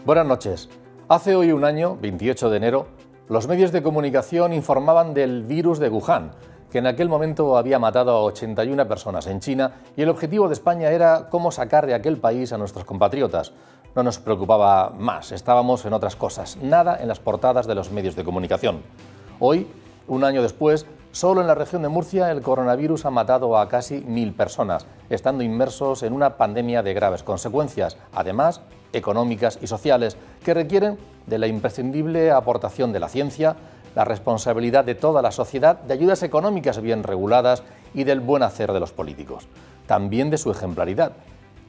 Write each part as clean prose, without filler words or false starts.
Buenas noches. Hace hoy un año, 28 de enero, los medios de comunicación informaban del virus de Wuhan, que en aquel momento había matado a 81 personas en China, y el objetivo de España era cómo sacar de aquel país a nuestros compatriotas. No nos preocupaba más, estábamos en otras cosas, nada en las portadas de los medios de comunicación. Hoy, un año después, solo en la región de Murcia el coronavirus ha matado a casi 1000 personas, estando inmersos en una pandemia de graves consecuencias, además económicas y sociales, que requieren de la imprescindible aportación de la ciencia, la responsabilidad de toda la sociedad, de ayudas económicas bien reguladas y del buen hacer de los políticos. También de su ejemplaridad,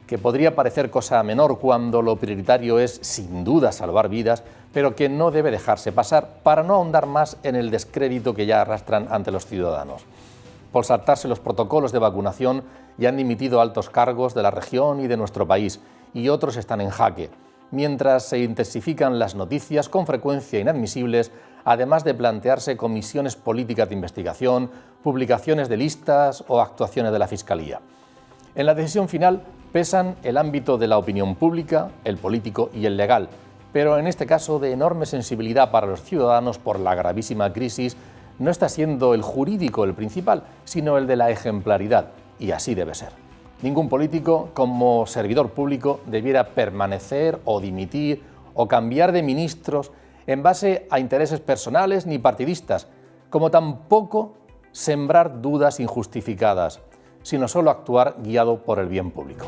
que podría parecer cosa menor cuando lo prioritario es, sin duda, salvar vidas, pero que no debe dejarse pasar para no ahondar más en el descrédito que ya arrastran ante los ciudadanos. Por saltarse los protocolos de vacunación, ya han dimitido altos cargos de la región y de nuestro país, y otros están en jaque, mientras se intensifican las noticias con frecuencia inadmisibles, además de plantearse comisiones políticas de investigación, publicaciones de listas o actuaciones de la Fiscalía. En la decisión final pesan el ámbito de la opinión pública, el político y el legal, pero en este caso de enorme sensibilidad para los ciudadanos por la gravísima crisis, no está siendo el jurídico el principal, sino el de la ejemplaridad, y así debe ser. Ningún político, como servidor público, debiera permanecer o dimitir o cambiar de ministros en base a intereses personales ni partidistas, como tampoco sembrar dudas injustificadas, sino solo actuar guiado por el bien público.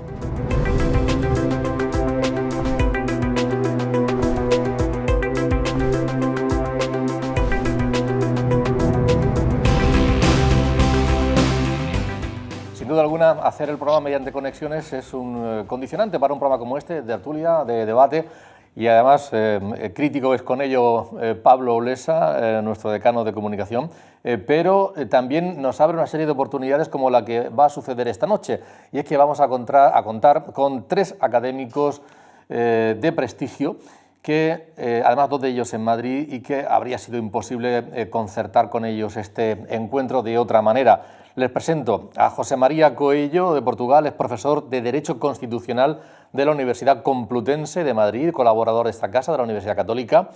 Sin duda alguna, hacer el programa mediante conexiones es un condicionante para un programa como este, de tertulia, de debate, y además crítico es con ello Pablo Blesa, nuestro decano de comunicación, pero también nos abre una serie de oportunidades como la que va a suceder esta noche, y es que vamos a contar con 3 académicos de prestigio, que además 2 de ellos en Madrid, y que habría sido imposible concertar con ellos este encuentro de otra manera. Les presento a José María Coello, de Portugal, es profesor de Derecho Constitucional de la Universidad Complutense de Madrid, colaborador de esta casa, de la Universidad Católica.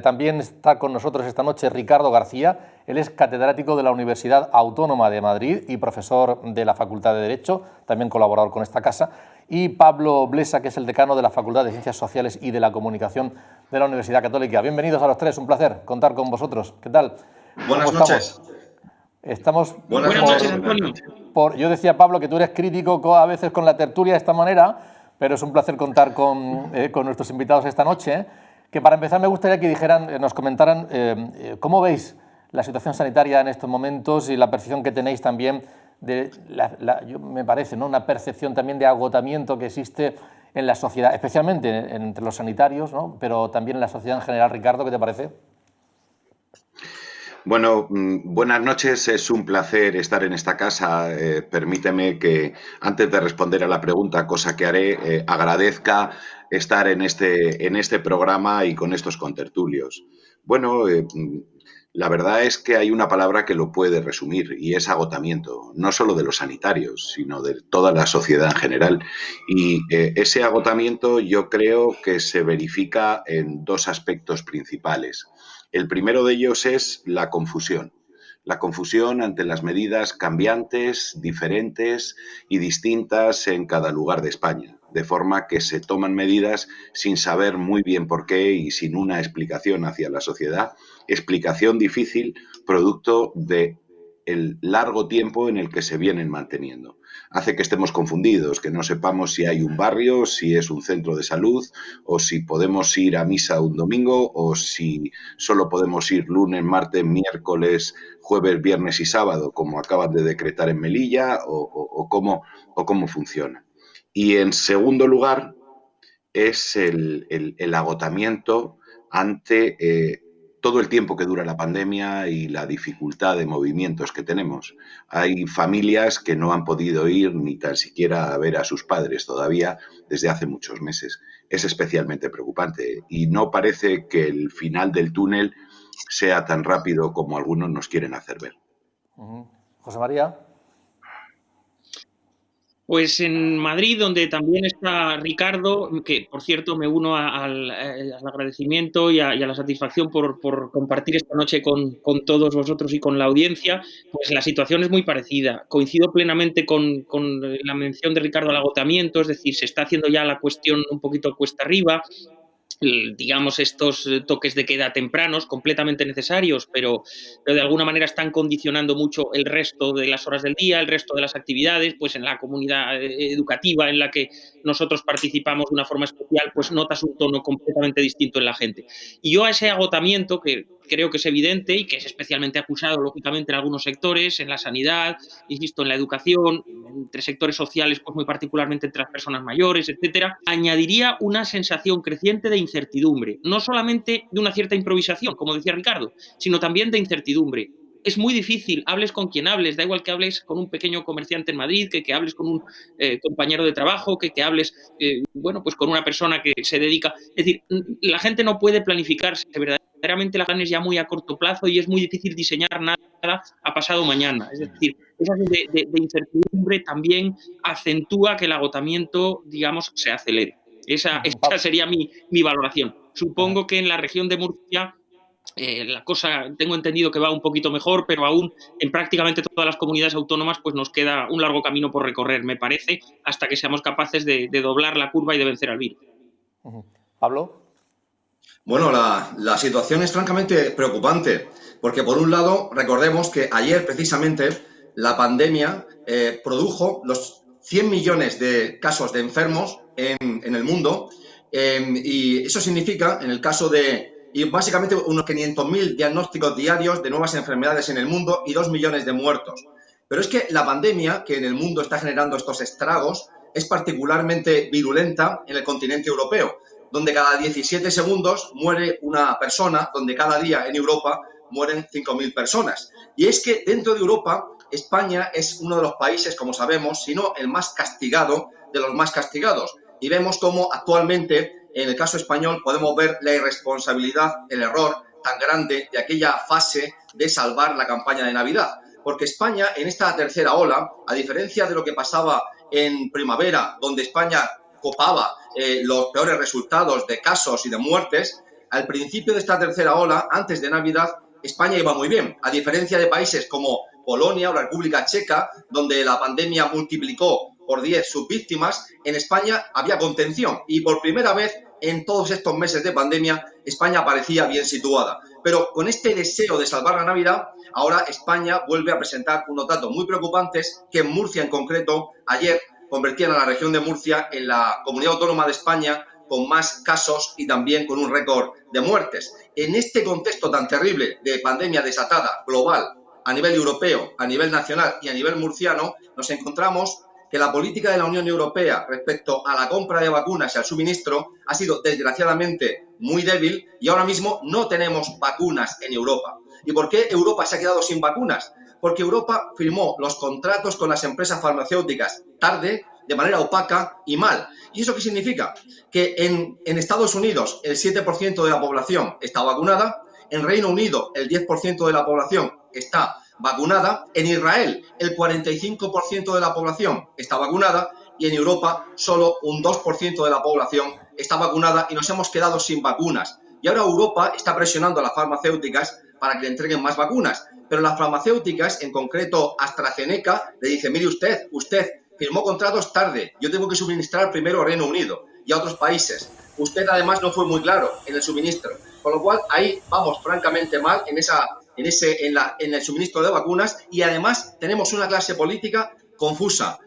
También está con nosotros esta noche Ricardo García, él es catedrático de la Universidad Autónoma de Madrid y profesor de la Facultad de Derecho, también colaborador con esta casa. Y Pablo Blesa, que es el decano de la Facultad de Ciencias Sociales y de la Comunicación de la Universidad Católica. Bienvenidos a los 3, un placer contar con vosotros. ¿Qué tal? Buenas noches. Estamos Buenas noches, Antonio. Yo decía, Pablo, que tú eres crítico a veces con la tertulia de esta manera, pero es un placer contar con nuestros invitados esta noche. Que para empezar me gustaría que nos comentaran cómo veis la situación sanitaria en estos momentos y la percepción que tenéis también de, me parece, ¿no?, una percepción también de agotamiento que existe en la sociedad, especialmente entre los sanitarios, ¿no?, pero también en la sociedad en general. Ricardo, ¿qué te parece? Bueno, buenas noches, es un placer estar en esta casa. Permíteme que antes de responder a la pregunta, cosa que haré, agradezca estar en este programa y con estos contertulios. Bueno, la verdad es que hay una palabra que lo puede resumir y es agotamiento, no solo de los sanitarios, sino de toda la sociedad en general. Y ese agotamiento yo creo que se verifica en 2 aspectos principales. El primero de ellos es la confusión ante las medidas cambiantes, diferentes y distintas en cada lugar de España, de forma que se toman medidas sin saber muy bien por qué y sin una explicación hacia la sociedad, explicación difícil, producto de el largo tiempo en el que se vienen manteniendo. Hace que estemos confundidos, que no sepamos si hay un barrio, si es un centro de salud, o si podemos ir a misa un domingo, o si solo podemos ir lunes, martes, miércoles, jueves, viernes y sábado, como acaban de decretar en Melilla, o cómo funciona. Y en segundo lugar, es el agotamiento ante todo el tiempo que dura la pandemia y la dificultad de movimientos que tenemos. Hay familias que no han podido ir ni tan siquiera a ver a sus padres todavía desde hace muchos meses. Es especialmente preocupante y no parece que el final del túnel sea tan rápido como algunos nos quieren hacer ver. José María. Pues en Madrid, donde también está Ricardo, que por cierto me uno al agradecimiento y a la satisfacción por compartir esta noche con todos vosotros y con la audiencia, pues la situación es muy parecida. Coincido plenamente con la mención de Ricardo al agotamiento, es decir, se está haciendo ya la cuestión un poquito cuesta arriba, digamos, estos toques de queda tempranos, completamente necesarios, pero de alguna manera están condicionando mucho el resto de las horas del día, el resto de las actividades, pues en la comunidad educativa en la que nosotros participamos de una forma especial, pues notas un tono completamente distinto en la gente. Y yo a ese agotamiento, que creo que es evidente y que es especialmente acusado, lógicamente, en algunos sectores, en la sanidad, insisto, en la educación, entre sectores sociales, pues muy particularmente entre las personas mayores, etcétera, añadiría una sensación creciente de incertidumbre, no solamente de una cierta improvisación, como decía Ricardo, sino también de incertidumbre. Es muy difícil, hables con quien hables, da igual que hables con un pequeño comerciante en Madrid, que hables con un compañero de trabajo, que hables, bueno, pues con una persona que se dedica. Es decir, la gente no puede planificarse verdaderamente la plan es ya muy a corto plazo y es muy difícil diseñar nada a pasado mañana. Es decir, esa de incertidumbre también acentúa que el agotamiento, digamos, se acelere. Esa sería mi valoración. Supongo que en la región de Murcia la cosa, tengo entendido que va un poquito mejor, pero aún en prácticamente todas las comunidades autónomas pues nos queda un largo camino por recorrer, me parece, hasta que seamos capaces de doblar la curva y de vencer al virus. ¿Pablo? Bueno, la situación es francamente preocupante, porque por un lado, recordemos que ayer precisamente la pandemia produjo los 100 millones de casos de enfermos en el mundo, y eso significa, en el caso de, y básicamente unos 500.000 diagnósticos diarios de nuevas enfermedades en el mundo y 2 millones de muertos. Pero es que la pandemia que en el mundo está generando estos estragos es particularmente virulenta en el continente europeo, donde cada 17 segundos muere una persona, donde cada día en Europa mueren 5.000 personas. Y es que dentro de Europa, España es uno de los países, como sabemos, si no el más castigado de los más castigados. Y vemos cómo actualmente, en el caso español, podemos ver la irresponsabilidad, el error tan grande de aquella fase de salvar la campaña de Navidad. Porque España, en esta tercera ola, a diferencia de lo que pasaba en primavera, donde España copaba los peores resultados de casos y de muertes, al principio de esta tercera ola, antes de Navidad, España iba muy bien, a diferencia de países como Polonia o la República Checa, donde la pandemia multiplicó por 10 sus víctimas. En España había contención y por primera vez en todos estos meses de pandemia España parecía bien situada. Pero con este deseo de salvar la Navidad, ahora España vuelve a presentar unos datos muy preocupantes que en Murcia en concreto ayer convertían a la región de Murcia en la comunidad autónoma de España con más casos y también con un récord de muertes. En este contexto tan terrible de pandemia desatada global a nivel europeo, a nivel nacional y a nivel murciano, nos encontramos que la política de la Unión Europea respecto a la compra de vacunas y al suministro ha sido desgraciadamente muy débil y ahora mismo no tenemos vacunas en Europa. ¿Y por qué Europa se ha quedado sin vacunas? Porque Europa firmó los contratos con las empresas farmacéuticas tarde, de manera opaca y mal. ¿Y eso qué significa? Que en Estados Unidos el 7% de la población está vacunada, en Reino Unido el 10% de la población está vacunada, en Israel el 45% de la población está vacunada y en Europa solo un 2% de la población está vacunada y nos hemos quedado sin vacunas. Y ahora Europa está presionando a las farmacéuticas para que le entreguen más vacunas. Pero las farmacéuticas, en concreto AstraZeneca, le dice, mire usted firmó contratos tarde, yo tengo que suministrar primero a Reino Unido y a otros países. Usted además no fue muy claro en el suministro, con lo cual ahí vamos francamente mal en el suministro de vacunas y además tenemos una clase política confusa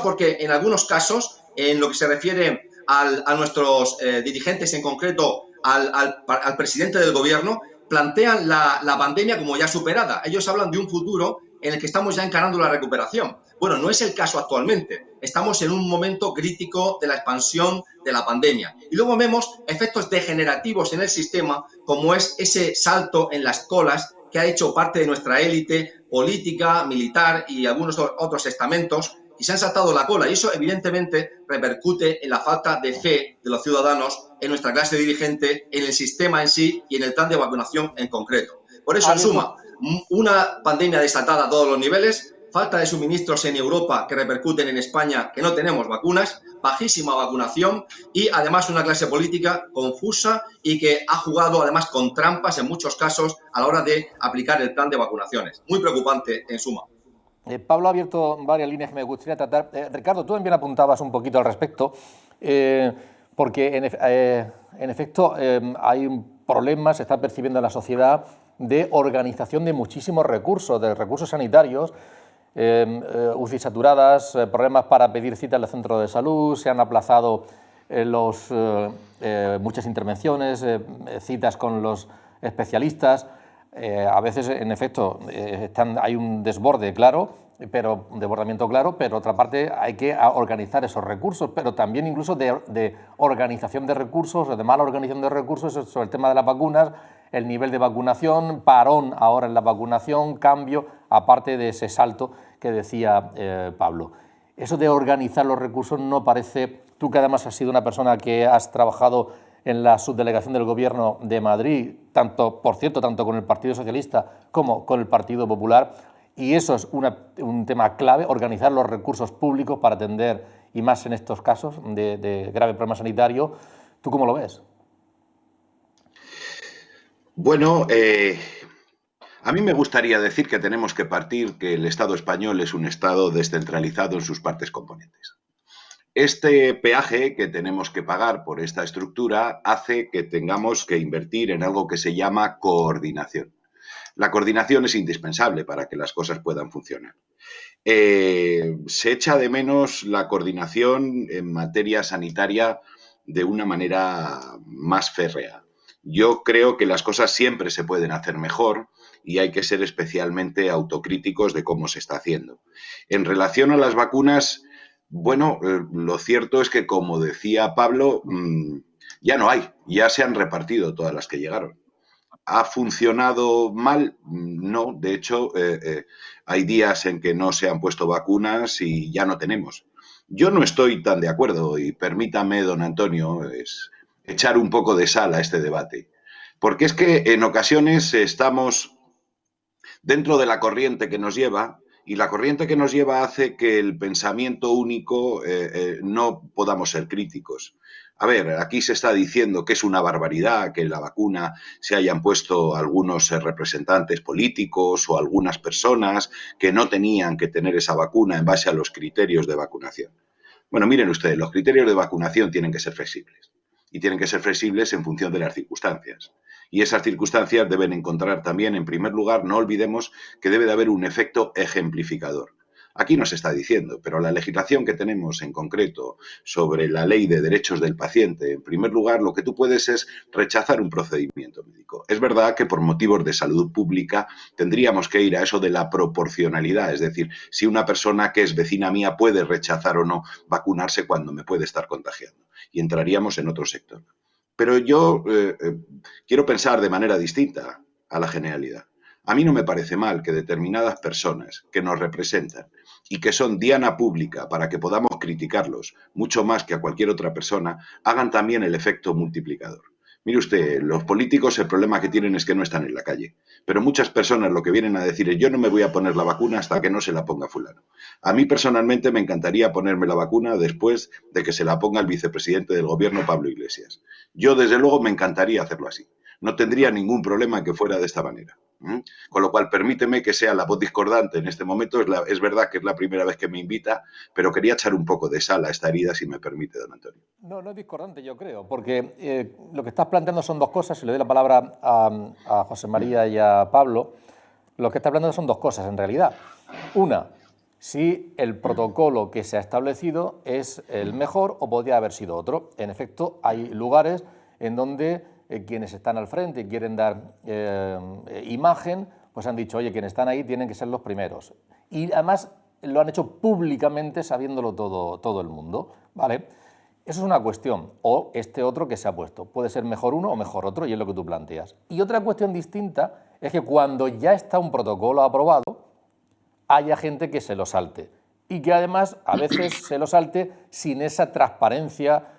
porque en algunos casos, en lo que se refiere a nuestros dirigentes, en concreto al presidente del gobierno, plantean la pandemia como ya superada. Ellos hablan de un futuro en el que estamos ya encarando la recuperación. Bueno, no es el caso actualmente. Estamos en un momento crítico de la expansión de la pandemia. Y luego vemos efectos degenerativos en el sistema, como es ese salto en las colas que ha hecho parte de nuestra élite política, militar y algunos otros estamentos, y se han saltado la cola. Y eso, evidentemente, repercute en la falta de fe de los ciudadanos en nuestra clase dirigente, en el sistema en sí y en el plan de vacunación en concreto. Por eso, en suma, una pandemia desatada a todos los niveles, falta de suministros en Europa que repercuten en España, que no tenemos vacunas, bajísima vacunación y además una clase política confusa y que ha jugado además con trampas en muchos casos a la hora de aplicar el plan de vacunaciones. Muy preocupante en suma. Pablo ha abierto varias líneas que me gustaría tratar. Ricardo, tú también apuntabas un poquito al respecto, porque en efecto hay problemas, se está percibiendo en la sociedad de organización de muchísimos recursos, de recursos sanitarios, UCI saturadas, problemas para pedir citas en los centros de salud, se han aplazado muchas intervenciones, citas con los especialistas. A veces, en efecto, hay un desbordamiento claro, pero otra parte hay que organizar esos recursos, pero también incluso de organización de recursos, de mala organización de recursos sobre el tema de las vacunas, el nivel de vacunación, parón ahora en la vacunación, cambio, aparte de ese salto que decía Pablo. Eso de organizar los recursos no parece, tú que además has sido una persona que has trabajado en la subdelegación del Gobierno de Madrid, por cierto, tanto con el Partido Socialista como con el Partido Popular, y eso es un tema clave, organizar los recursos públicos para atender, y más en estos casos de grave problema sanitario. ¿Tú cómo lo ves? Bueno, a mí me gustaría decir que tenemos que partir que el Estado español es un Estado descentralizado en sus partes componentes. Este peaje que tenemos que pagar por esta estructura hace que tengamos que invertir en algo que se llama coordinación. La coordinación es indispensable para que las cosas puedan funcionar. Se echa de menos la coordinación en materia sanitaria de una manera más férrea. Yo creo que las cosas siempre se pueden hacer mejor y hay que ser especialmente autocríticos de cómo se está haciendo. En relación a las vacunas, bueno, lo cierto es que, como decía Pablo, ya no hay, ya se han repartido todas las que llegaron. ¿Ha funcionado mal? No, de hecho, hay días en que no se han puesto vacunas y ya no tenemos. Yo no estoy tan de acuerdo y permítame, don Antonio, echar un poco de sal a este debate. Porque es que en ocasiones estamos dentro de la corriente que nos lleva y la corriente que nos lleva hace que el pensamiento único no podamos ser críticos. A ver, aquí se está diciendo que es una barbaridad que en la vacuna se hayan puesto algunos representantes políticos o algunas personas que no tenían que tener esa vacuna en base a los criterios de vacunación. Bueno, miren ustedes, los criterios de vacunación tienen que ser flexibles y tienen que ser flexibles en función de las circunstancias. Y esas circunstancias deben encontrar también, en primer lugar, no olvidemos que debe de haber un efecto ejemplificador. Aquí no se está diciendo, pero la legislación que tenemos en concreto sobre la ley de derechos del paciente, en primer lugar, lo que tú puedes es rechazar un procedimiento médico. Es verdad que por motivos de salud pública tendríamos que ir a eso de la proporcionalidad, es decir, si una persona que es vecina mía puede rechazar o no vacunarse cuando me puede estar contagiando. Y entraríamos en otro sector. Pero yo quiero pensar de manera distinta a la generalidad. A mí no me parece mal que determinadas personas que nos representan y que son diana pública para que podamos criticarlos mucho más que a cualquier otra persona, hagan también el efecto multiplicador. Mire usted, los políticos el problema que tienen es que no están en la calle, pero muchas personas lo que vienen a decir es yo no me voy a poner la vacuna hasta que no se la ponga fulano. A mí personalmente me encantaría ponerme la vacuna después de que se la ponga el vicepresidente del gobierno, Pablo Iglesias. Yo desde luego me encantaría hacerlo así. No tendría ningún problema en que fuera de esta manera. Con lo cual, permíteme que sea la voz discordante en este momento. Es verdad que es la primera vez que me invita, pero quería echar un poco de sal a esta herida, si me permite, don Antonio. No, no es discordante, yo creo, porque lo que estás planteando son dos cosas. Si le doy la palabra a José María y a Pablo, lo que estás planteando son dos cosas, en realidad. Una, si el protocolo que se ha establecido es el mejor o podría haber sido otro. En efecto, hay lugares en donde quienes están al frente y quieren dar imagen, pues han dicho, oye, quienes están ahí tienen que ser los primeros. Y además lo han hecho públicamente sabiéndolo todo el mundo, ¿vale? Eso es una cuestión. O este otro que se ha puesto. Puede ser mejor uno o mejor otro, y es lo que tú planteas. Y otra cuestión distinta es que cuando ya está un protocolo aprobado, haya gente que se lo salte. Y que además a veces se lo salte sin esa transparencia,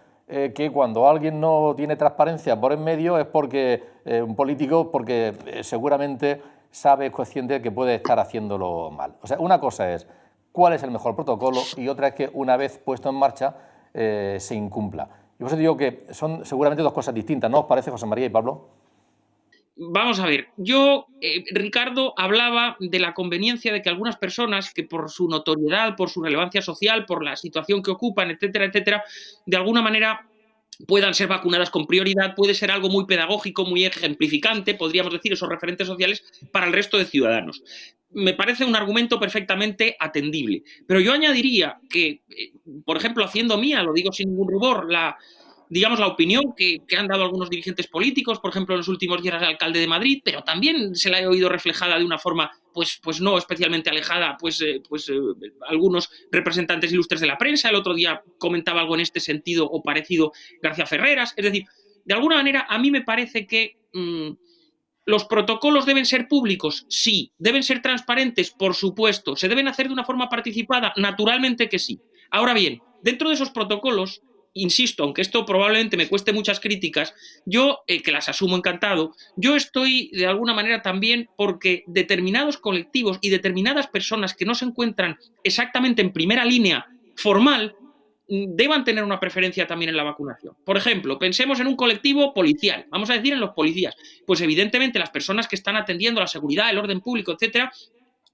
que cuando alguien no tiene transparencia por en medio es porque un político, porque seguramente sabe, es consciente de que puede estar haciéndolo mal. O sea, una cosa es cuál es el mejor protocolo y otra es que una vez puesto en marcha se incumpla. Y por eso digo que son seguramente dos cosas distintas, ¿no os parece, José María y Pablo? Vamos a ver, yo, Ricardo, hablaba de la conveniencia de que algunas personas que por su notoriedad, por su relevancia social, por la situación que ocupan, etcétera, etcétera, de alguna manera puedan ser vacunadas con prioridad, puede ser algo muy pedagógico, muy ejemplificante, podríamos decir, esos referentes sociales para el resto de ciudadanos. Me parece un argumento perfectamente atendible. Pero yo añadiría que, por ejemplo, haciendo mía, lo digo sin ningún rubor, digamos, la opinión que han dado algunos dirigentes políticos, por ejemplo, en los últimos días al alcalde de Madrid, pero también se la he oído reflejada de una forma pues no especialmente alejada, algunos representantes ilustres de la prensa. El otro día comentaba algo en este sentido o parecido García Ferreras. Es decir, de alguna manera a mí me parece que los protocolos deben ser públicos, sí. Deben ser transparentes, por supuesto. ¿Se deben hacer de una forma participada? Naturalmente que sí. Ahora bien, dentro de esos protocolos, insisto, aunque esto probablemente me cueste muchas críticas, yo, que las asumo encantado, yo estoy de alguna manera también porque determinados colectivos y determinadas personas que no se encuentran exactamente en primera línea formal deban tener una preferencia también en la vacunación. Por ejemplo, pensemos en un colectivo policial, vamos a decir en los policías. Pues evidentemente las personas que están atendiendo la seguridad, el orden público, etcétera,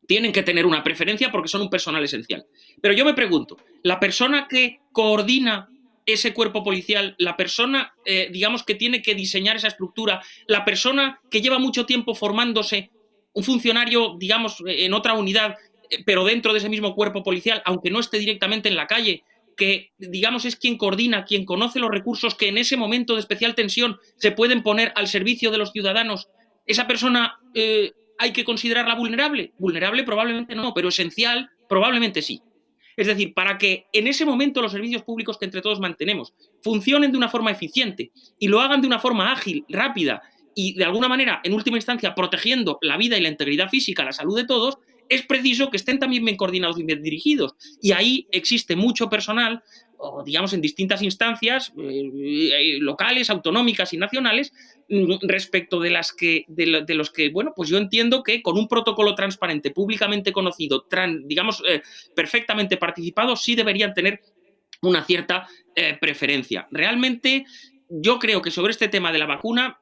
tienen que tener una preferencia porque son un personal esencial. Pero yo me pregunto, ¿la persona que coordina ese cuerpo policial, la persona, digamos, que tiene que diseñar esa estructura, la persona que lleva mucho tiempo formándose, un funcionario, digamos, en otra unidad, pero dentro de ese mismo cuerpo policial, aunque no esté directamente en la calle, que, digamos, es quien coordina, quien conoce los recursos que en ese momento de especial tensión se pueden poner al servicio de los ciudadanos, esa persona ¿hay que considerarla vulnerable? Vulnerable probablemente no, pero esencial probablemente sí. Es decir, para que en ese momento los servicios públicos que entre todos mantenemos funcionen de una forma eficiente y lo hagan de una forma ágil, rápida y de alguna manera, en última instancia, protegiendo la vida y la integridad física, la salud de todos, es preciso que estén también bien coordinados y bien dirigidos. Y ahí existe mucho personal, o digamos en distintas instancias locales, autonómicas y nacionales, respecto de los que, bueno, pues yo entiendo que con un protocolo transparente, públicamente conocido, digamos, perfectamente participado, sí deberían tener una cierta preferencia. Realmente, yo creo que sobre este tema de la vacuna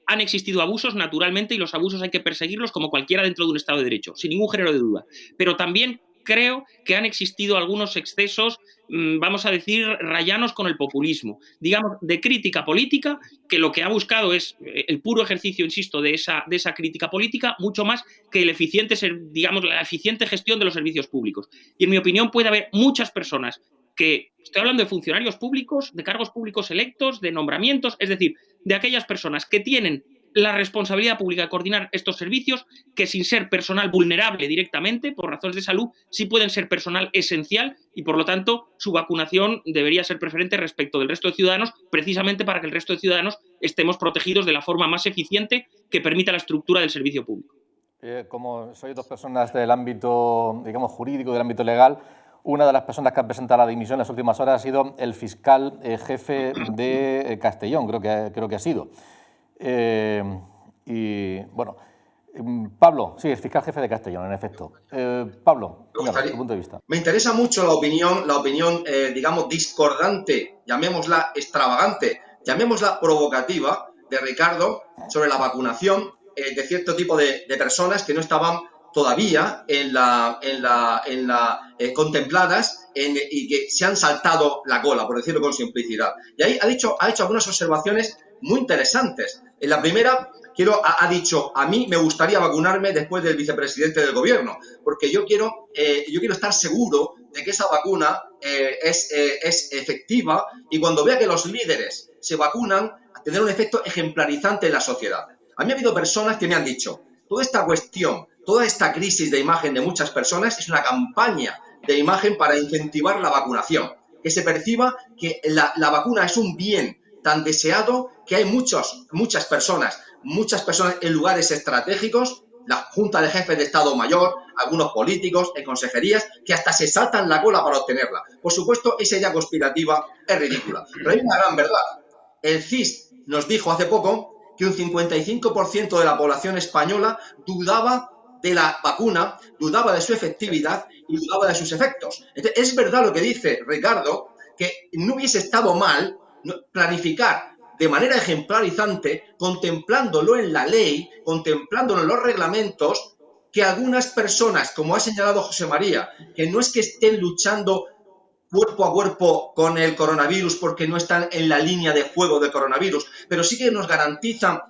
han existido abusos, naturalmente, y los abusos hay que perseguirlos como cualquiera dentro de un Estado de Derecho, sin ningún género de duda. Pero también creo que han existido algunos excesos, vamos a decir, rayanos con el populismo, digamos, de crítica política, que lo que ha buscado es el puro ejercicio, insisto, de esa crítica política, mucho más que la eficiente gestión de los servicios públicos. Y en mi opinión puede haber muchas personas que, estoy hablando de funcionarios públicos, de cargos públicos electos, de nombramientos, es decir, de aquellas personas que tienen la responsabilidad pública de coordinar estos servicios, que sin ser personal vulnerable directamente por razones de salud, sí pueden ser personal esencial y, por lo tanto, su vacunación debería ser preferente respecto del resto de ciudadanos, precisamente para que el resto de ciudadanos estemos protegidos de la forma más eficiente que permita la estructura del servicio público. Como sois dos personas del ámbito, digamos, jurídico, del ámbito legal, una de las personas que ha presentado la dimisión en las últimas horas ha sido el fiscal jefe de Castellón, creo que ha sido. Y bueno, Pablo, sí, el fiscal jefe de Castellón, en efecto. Pablo, díganos, tu punto de vista. Me interesa mucho la opinión, digamos, discordante, llamémosla extravagante, llamémosla provocativa, de Ricardo sobre la vacunación de cierto tipo de personas que no estaban todavía contempladas y que se han saltado la cola, por decirlo con simplicidad. Y ahí ha hecho algunas observaciones muy interesantes. En la primera, ha dicho, a mí me gustaría vacunarme después del vicepresidente del gobierno, porque yo quiero estar seguro de que esa vacuna es efectiva y cuando vea que los líderes se vacunan, a tener un efecto ejemplarizante en la sociedad. A mí ha habido personas que me han dicho, toda esta cuestión, toda esta crisis de imagen de muchas personas es una campaña de imagen para incentivar la vacunación, que se perciba que la vacuna es un bien tan deseado que hay muchas personas en lugares estratégicos, la Junta de Jefes de Estado Mayor, algunos políticos, en consejerías, que hasta se saltan la cola para obtenerla. Por supuesto, esa idea conspirativa es ridícula. Pero hay una gran verdad. El CIS nos dijo hace poco que un 55% de la población española dudaba de la vacuna, dudaba de su efectividad y dudaba de sus efectos. Entonces, es verdad lo que dice Ricardo, que no hubiese estado mal planificar de manera ejemplarizante, contemplándolo en la ley, contemplándolo en los reglamentos, que algunas personas, como ha señalado José María, que no es que estén luchando cuerpo a cuerpo con el coronavirus porque no están en la línea de fuego del coronavirus, pero sí que nos garantizan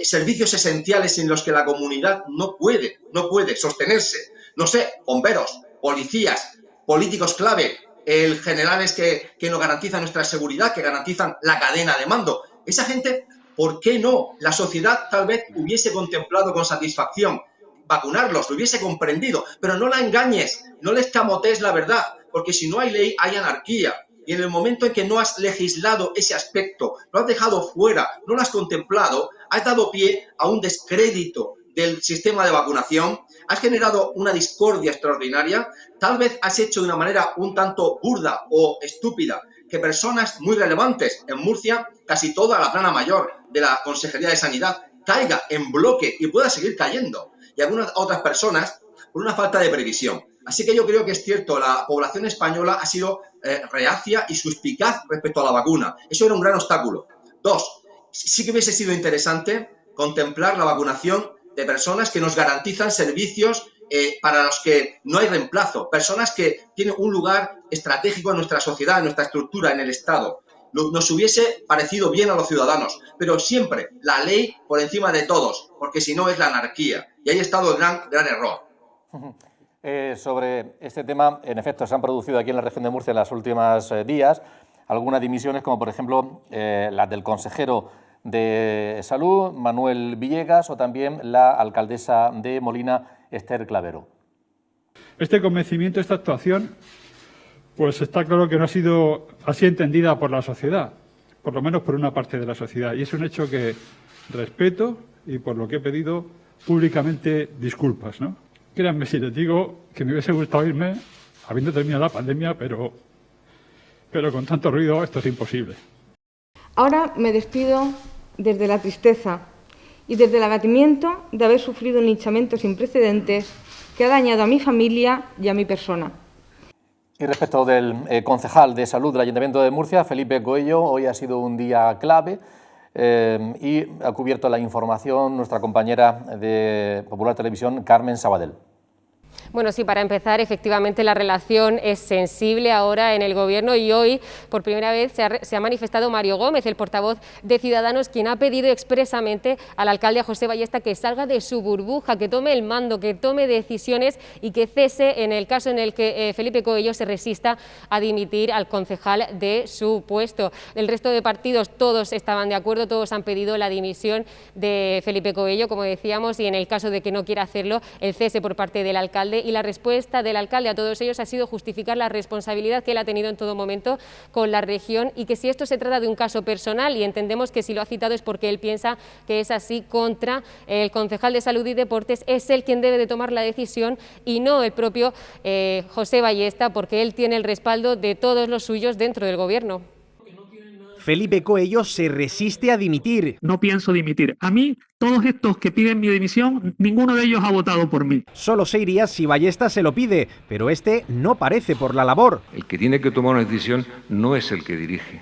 servicios esenciales en los que la comunidad no puede sostenerse. No sé, bomberos, policías, políticos clave, generales que nos garantizan nuestra seguridad, que garantizan la cadena de mando. Esa gente, ¿por qué no? La sociedad tal vez hubiese contemplado con satisfacción vacunarlos, lo hubiese comprendido, pero no la engañes, no le escamotees la verdad, porque si no hay ley, hay anarquía. Y en el momento en que no has legislado ese aspecto, lo has dejado fuera, no lo has contemplado, has dado pie a un descrédito del sistema de vacunación, has generado una discordia extraordinaria, tal vez has hecho de una manera un tanto burda o estúpida que personas muy relevantes en Murcia, casi toda la plana mayor de la Consejería de Sanidad, caiga en bloque y pueda seguir cayendo. Y algunas otras personas por una falta de previsión. Así que yo creo que es cierto, la población española ha sido reacia y suspicaz respecto a la vacuna. Eso era un gran obstáculo. 2, sí que hubiese sido interesante contemplar la vacunación de personas que nos garantizan servicios para los que no hay reemplazo, personas que tienen un lugar estratégico en nuestra sociedad, en nuestra estructura, en el Estado. Nos hubiese parecido bien a los ciudadanos, pero siempre la ley por encima de todos, porque si no es la anarquía. Y ahí ha estado el gran error. Sobre este tema, en efecto, se han producido aquí en la región de Murcia en los últimos días algunas dimisiones, como por ejemplo las del consejero de Salud, Manuel Villegas, o también la alcaldesa de Molina, Esther Clavero. Este convencimiento, esta actuación, pues está claro que no ha sido así entendida por la sociedad, por lo menos por una parte de la sociedad. Y es un hecho que respeto y por lo que he pedido públicamente disculpas, ¿no? Créanme si les digo que me hubiese gustado irme habiendo terminado la pandemia, pero con tanto ruido esto es imposible. Ahora me despido desde la tristeza y desde el abatimiento de haber sufrido un linchamiento sin precedentes que ha dañado a mi familia y a mi persona. Y respecto del concejal de Salud del Ayuntamiento de Murcia, Felipe Coello, hoy ha sido un día clave y ha cubierto la información nuestra compañera de Popular Televisión, Carmen Sabadell. Bueno, sí, para empezar, efectivamente la relación es sensible ahora en el Gobierno y hoy, por primera vez, se ha manifestado Mario Gómez, el portavoz de Ciudadanos, quien ha pedido expresamente al alcalde, a José Ballesta, que salga de su burbuja, que tome el mando, que tome decisiones y que cese en el caso en el que Felipe Coello se resista a dimitir al concejal de su puesto. El resto de partidos, todos estaban de acuerdo, todos han pedido la dimisión de Felipe Coello, como decíamos, y en el caso de que no quiera hacerlo, el cese por parte del alcalde. Y la respuesta del alcalde a todos ellos ha sido justificar la responsabilidad que él ha tenido en todo momento con la región y que si esto se trata de un caso personal, y entendemos que si lo ha citado es porque él piensa que es así, contra el concejal de Salud y Deportes, es él quien debe de tomar la decisión y no el propio José Ballesta, porque él tiene el respaldo de todos los suyos dentro del Gobierno. Felipe Coello se resiste a dimitir. No pienso dimitir. A mí, todos estos que piden mi dimisión, ninguno de ellos ha votado por mí. Solo se iría si Ballesta se lo pide, pero este no parece por la labor. El que tiene que tomar una decisión no es el que dirige,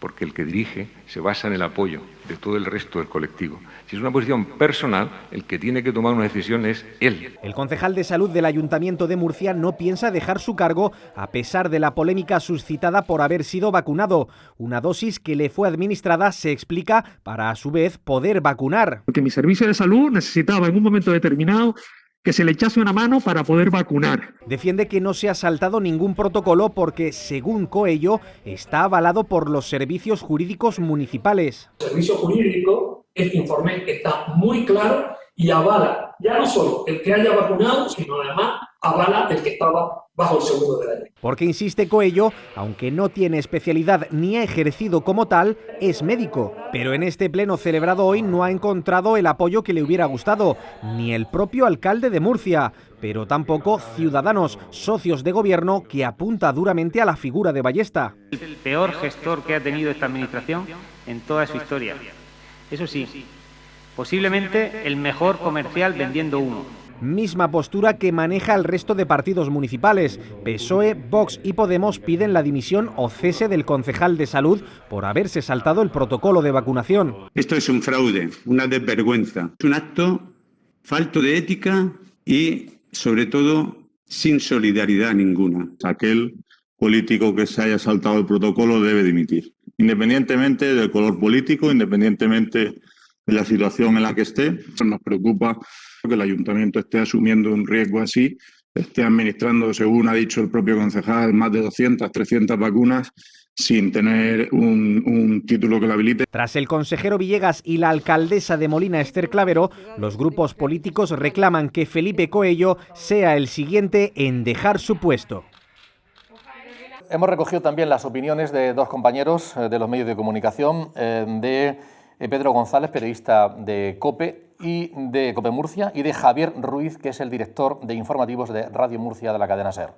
porque el que dirige se basa en el apoyo de todo el resto del colectivo. Si es una posición personal, el que tiene que tomar una decisión es él. El concejal de Salud del Ayuntamiento de Murcia no piensa dejar su cargo a pesar de la polémica suscitada por haber sido vacunado. Una dosis que le fue administrada, se explica, para a su vez poder vacunar. Porque mi servicio de salud necesitaba en un momento determinado que se le echase una mano para poder vacunar. Defiende que no se ha saltado ningún protocolo porque, según Coello, está avalado por los servicios jurídicos municipales. El servicio jurídico, este informe está muy claro y avala ya no solo el que haya vacunado, sino además avala el que estaba bajo el seguro de la ley. Porque, insiste Coello, aunque no tiene especialidad ni ha ejercido como tal, es médico. Pero en este pleno celebrado hoy no ha encontrado el apoyo que le hubiera gustado, ni el propio alcalde de Murcia, pero tampoco Ciudadanos, socios de gobierno, que apunta duramente a la figura de Ballesta. El peor gestor que ha tenido esta administración en toda su historia. Eso sí, posiblemente el mejor comercial vendiendo humo. Misma postura que maneja el resto de partidos municipales. PSOE, Vox y Podemos piden la dimisión o cese del concejal de salud por haberse saltado el protocolo de vacunación. Esto es un fraude, una desvergüenza, es un acto falto de ética y, sobre todo, sin solidaridad ninguna. Aquel político que se haya saltado el protocolo debe dimitir, independientemente del color político, independientemente de la situación en la que esté. Nos preocupa que el ayuntamiento esté asumiendo un riesgo así, esté administrando, según ha dicho el propio concejal, más de 200, 300 vacunas sin tener un título que lo habilite. Tras el consejero Villegas y la alcaldesa de Molina, Esther Clavero, los grupos políticos reclaman que Felipe Coello sea el siguiente en dejar su puesto. Hemos recogido también las opiniones de dos compañeros de los medios de comunicación, de Pedro González, periodista de COPE y de COPE Murcia, y de Javier Ruiz, que es el director de informativos de Radio Murcia de la cadena SER.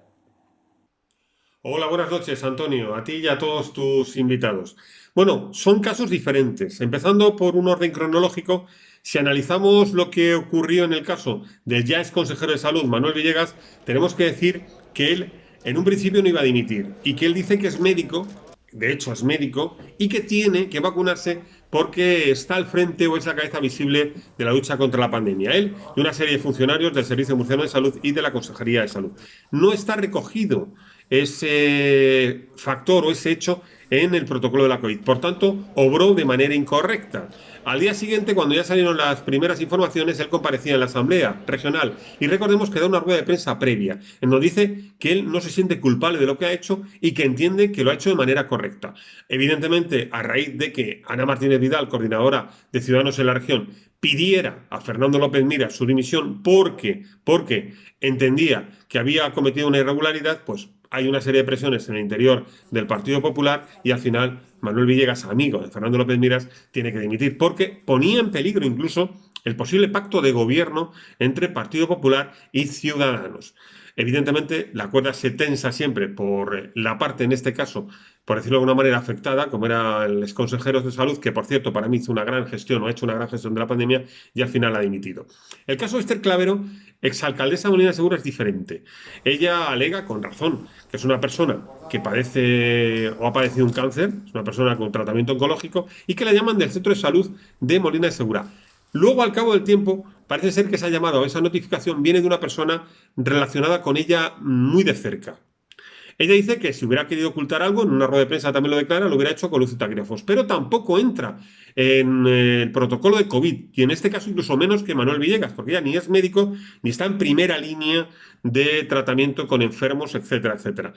Hola, buenas noches, Antonio, a ti y a todos tus invitados. Bueno, son casos diferentes. Empezando por un orden cronológico, si analizamos lo que ocurrió en el caso del ya ex consejero de Salud, Manuel Villegas, tenemos que decir que él en un principio no iba a dimitir y que él dice que es médico, de hecho es médico, y que tiene que vacunarse porque está al frente o es la cabeza visible de la lucha contra la pandemia. Él y una serie de funcionarios del Servicio Murciano de Salud y de la Consejería de Salud. No está recogido ese factor o ese hecho en el protocolo de la COVID. Por tanto, obró de manera incorrecta. Al día siguiente, cuando ya salieron las primeras informaciones, él comparecía en la Asamblea Regional y recordemos que da una rueda de prensa previa, en donde dice que él no se siente culpable de lo que ha hecho y que entiende que lo ha hecho de manera correcta. Evidentemente, a raíz de que Ana Martínez Vidal, coordinadora de Ciudadanos en la región, pidiera a Fernando López Miras su dimisión porque entendía que había cometido una irregularidad, pues hay una serie de presiones en el interior del Partido Popular y al final Manuel Villegas, amigo de Fernando López Miras, tiene que dimitir porque ponía en peligro incluso el posible pacto de gobierno entre Partido Popular y Ciudadanos. Evidentemente, la cuerda se tensa siempre por la parte, en este caso, por decirlo de alguna manera, afectada, como era el exconsejero de Salud, que por cierto para mí hizo una gran gestión o ha hecho una gran gestión de la pandemia y al final ha dimitido. El caso de Esther Clavero, exalcaldesa de Molina de Segura, es diferente. Ella alega, con razón, que es una persona que padece o ha padecido un cáncer, es una persona con tratamiento oncológico y que la llaman del Centro de Salud de Molina de Segura. Luego, al cabo del tiempo, parece ser que esa llamada o esa notificación viene de una persona relacionada con ella muy de cerca. Ella dice que si hubiera querido ocultar algo, en una rueda de prensa también lo declara, lo hubiera hecho con luz y taquígrafos, pero tampoco entra en el protocolo de COVID, y en este caso incluso menos que Manuel Villegas, porque ella ni es médico, ni está en primera línea de tratamiento con enfermos, etcétera, etcétera.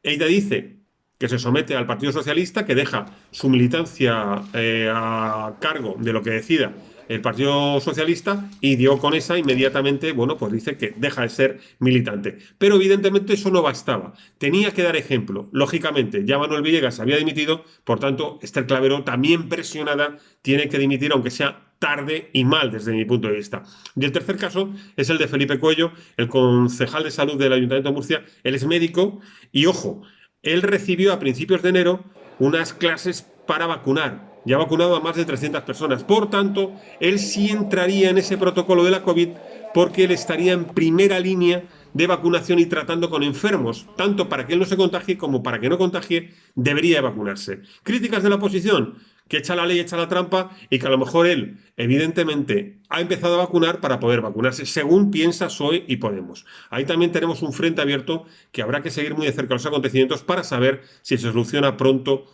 Ella dice que se somete al Partido Socialista, que deja su militancia a cargo de lo que decida el Partido Socialista y dio con esa inmediatamente, bueno, pues dice que deja de ser militante. Pero evidentemente eso no bastaba. Tenía que dar ejemplo. Lógicamente, ya Manuel Villegas había dimitido, por tanto, Esther Clavero, también presionada, tiene que dimitir, aunque sea tarde y mal desde mi punto de vista. Y el tercer caso es el de Felipe Coello, el concejal de Salud del Ayuntamiento de Murcia. Él es médico y, ojo, él recibió a principios de enero unas clases para vacunar. Ya ha vacunado a más de 300 personas. Por tanto, él sí entraría en ese protocolo de la COVID porque él estaría en primera línea de vacunación y tratando con enfermos. Tanto para que él no se contagie como para que no contagie, debería vacunarse. Críticas de la oposición, que echa la ley, echa la trampa y que a lo mejor él, evidentemente, ha empezado a vacunar para poder vacunarse, según piensa PSOE y Podemos. Ahí también tenemos un frente abierto que habrá que seguir muy de cerca los acontecimientos para saber si se soluciona pronto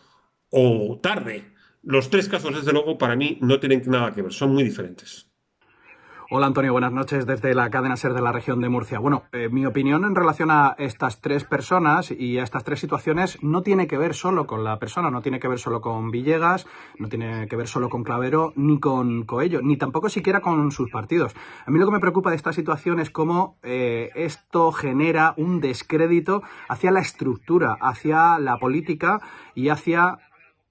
o tarde. Los tres casos, desde luego, para mí no tienen nada que ver, son muy diferentes. Hola Antonio, buenas noches desde la cadena SER de la región de Murcia. Bueno, mi opinión en relación a estas tres personas y a estas tres situaciones no tiene que ver solo con la persona, no tiene que ver solo con Villegas, no tiene que ver solo con Clavero, ni con Coello, ni tampoco siquiera con sus partidos. A mí lo que me preocupa de esta situación es cómo esto genera un descrédito hacia la estructura, hacia la política y hacia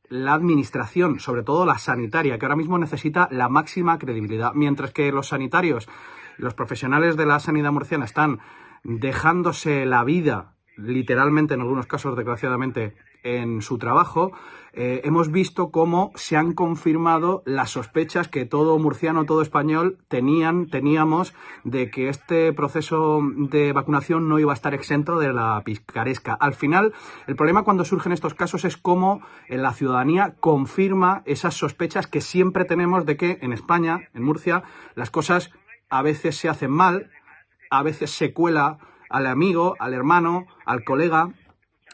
la administración, sobre todo la sanitaria, que ahora mismo necesita la máxima credibilidad, mientras que los sanitarios, los profesionales de la sanidad murciana están dejándose la vida literalmente, en algunos casos, desgraciadamente, en su trabajo, hemos visto cómo se han confirmado las sospechas que todo murciano, todo español teníamos de que este proceso de vacunación no iba a estar exento de la picaresca. Al final, el problema cuando surgen estos casos es cómo la ciudadanía confirma esas sospechas que siempre tenemos de que en España, en Murcia, las cosas a veces se hacen mal, a veces se cuela al amigo, al hermano, al colega,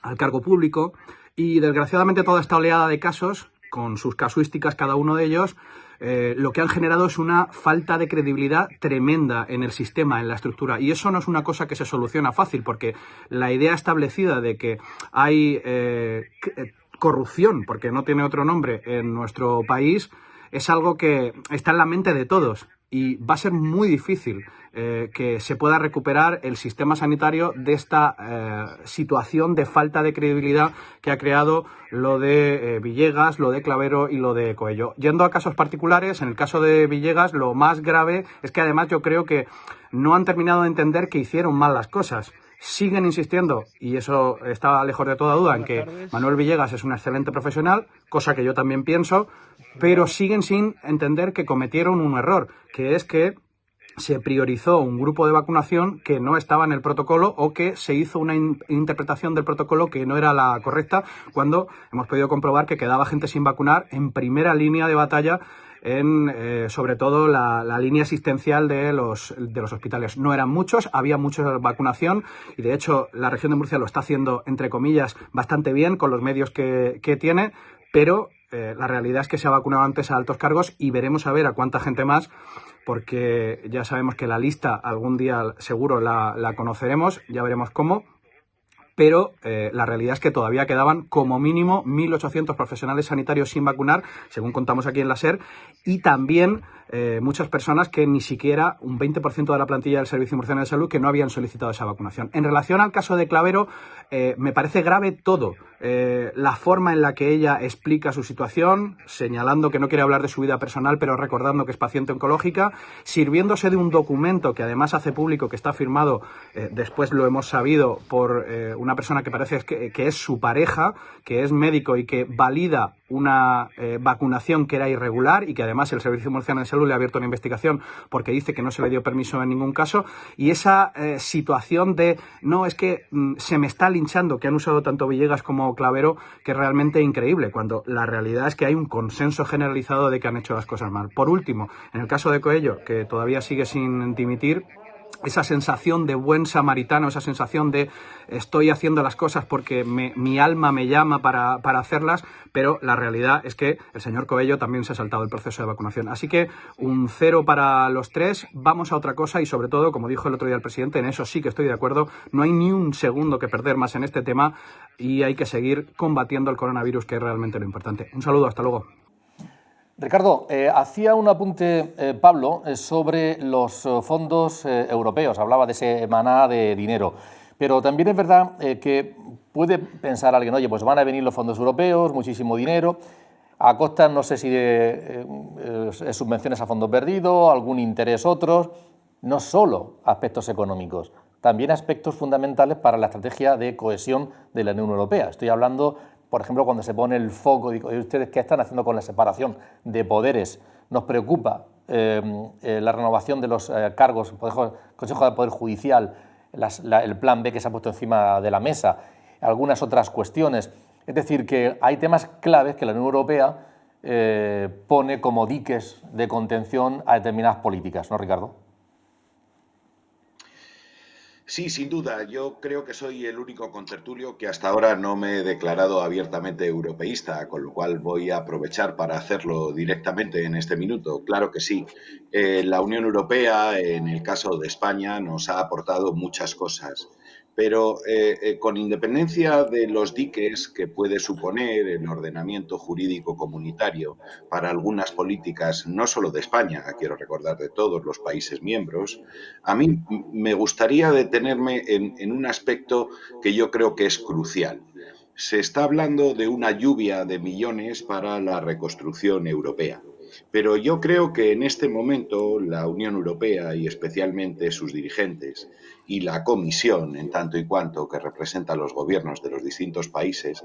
al cargo público, y desgraciadamente toda esta oleada de casos, con sus casuísticas cada uno de ellos, lo que han generado es una falta de credibilidad tremenda en el sistema, en la estructura, y eso no es una cosa que se soluciona fácil, porque la idea establecida de que hay corrupción, porque no tiene otro nombre, en nuestro país, es algo que está en la mente de todos. Y va a ser muy difícil que se pueda recuperar el sistema sanitario de esta situación de falta de credibilidad que ha creado lo de Villegas, lo de Clavero y lo de Coello. Yendo a casos particulares, en el caso de Villegas, lo más grave es que además yo creo que no han terminado de entender que hicieron mal las cosas. Siguen insistiendo, y eso está lejos de toda duda, en que Manuel Villegas es un excelente profesional, cosa que yo también pienso, pero siguen sin entender que cometieron un error, que es que se priorizó un grupo de vacunación que no estaba en el protocolo o que se hizo una interpretación del protocolo que no era la correcta, cuando hemos podido comprobar que quedaba gente sin vacunar en primera línea de batalla en sobre todo la línea asistencial de los hospitales. No eran muchos, había mucha vacunación y de hecho la región de Murcia lo está haciendo, entre comillas, bastante bien con los medios que tiene, pero la realidad es que se ha vacunado antes a altos cargos y veremos a ver a cuánta gente más, porque ya sabemos que la lista algún día seguro la conoceremos, ya veremos cómo. Pero la realidad es que todavía quedaban como mínimo 1.800 profesionales sanitarios sin vacunar, según contamos aquí en la SER, y también muchas personas que ni siquiera, un 20% de la plantilla del Servicio Murciano de Salud, que no habían solicitado esa vacunación. En relación al caso de Clavero, me parece grave todo. La forma en la que ella explica su situación, señalando que no quiere hablar de su vida personal, pero recordando que es paciente oncológica, sirviéndose de un documento que además hace público, que está firmado, después lo hemos sabido, por una persona que parece que es su pareja, que es médico y que valida una vacunación que era irregular y que además el Servicio Murciano de Salud le ha abierto una investigación porque dice que no se le dio permiso en ningún caso. Y esa situación de, no, es que se me está linchando, que han usado tanto Villegas como Clavero, que es realmente increíble, cuando la realidad es que hay un consenso generalizado de que han hecho las cosas mal. Por último, en el caso de Coello, que todavía sigue sin dimitir, esa sensación de buen samaritano, esa sensación de estoy haciendo las cosas porque mi alma me llama para hacerlas, pero la realidad es que el señor Coello también se ha saltado el proceso de vacunación. Así que un 0 para los tres. Vamos a otra cosa y sobre todo, como dijo el otro día el presidente, en eso sí que estoy de acuerdo, no hay ni un segundo que perder más en este tema y hay que seguir combatiendo el coronavirus, que es realmente lo importante. Un saludo, hasta luego. Ricardo, hacía un apunte Pablo sobre los fondos europeos, hablaba de ese maná de dinero, pero también es verdad que puede pensar alguien, oye, pues van a venir los fondos europeos, muchísimo dinero, a costa, no sé si de subvenciones a fondo perdido, algún interés otros, no solo aspectos económicos, también aspectos fundamentales para la estrategia de cohesión de la Unión Europea. Estoy hablando, por ejemplo, cuando se pone el foco, digo, ¿ustedes qué están haciendo con la separación de poderes? Nos preocupa la renovación de los cargos, Consejo de Poder Judicial, el plan B que se ha puesto encima de la mesa, algunas otras cuestiones. Es decir, que hay temas claves que la Unión Europea pone como diques de contención a determinadas políticas, ¿no, Ricardo? Sí, sin duda. Yo creo que soy el único contertulio que hasta ahora no me he declarado abiertamente europeísta, con lo cual voy a aprovechar para hacerlo directamente en este minuto. Claro que sí. La Unión Europea, en el caso de España, nos ha aportado muchas cosas. Pero con independencia de los diques que puede suponer el ordenamiento jurídico comunitario para algunas políticas, no solo de España, quiero recordar de todos los países miembros, a mí me gustaría detenerme en un aspecto que yo creo que es crucial. Se está hablando de una lluvia de millones para la reconstrucción europea. Pero yo creo que en este momento la Unión Europea y especialmente sus dirigentes y la Comisión, en tanto y cuanto que representa a los gobiernos de los distintos países,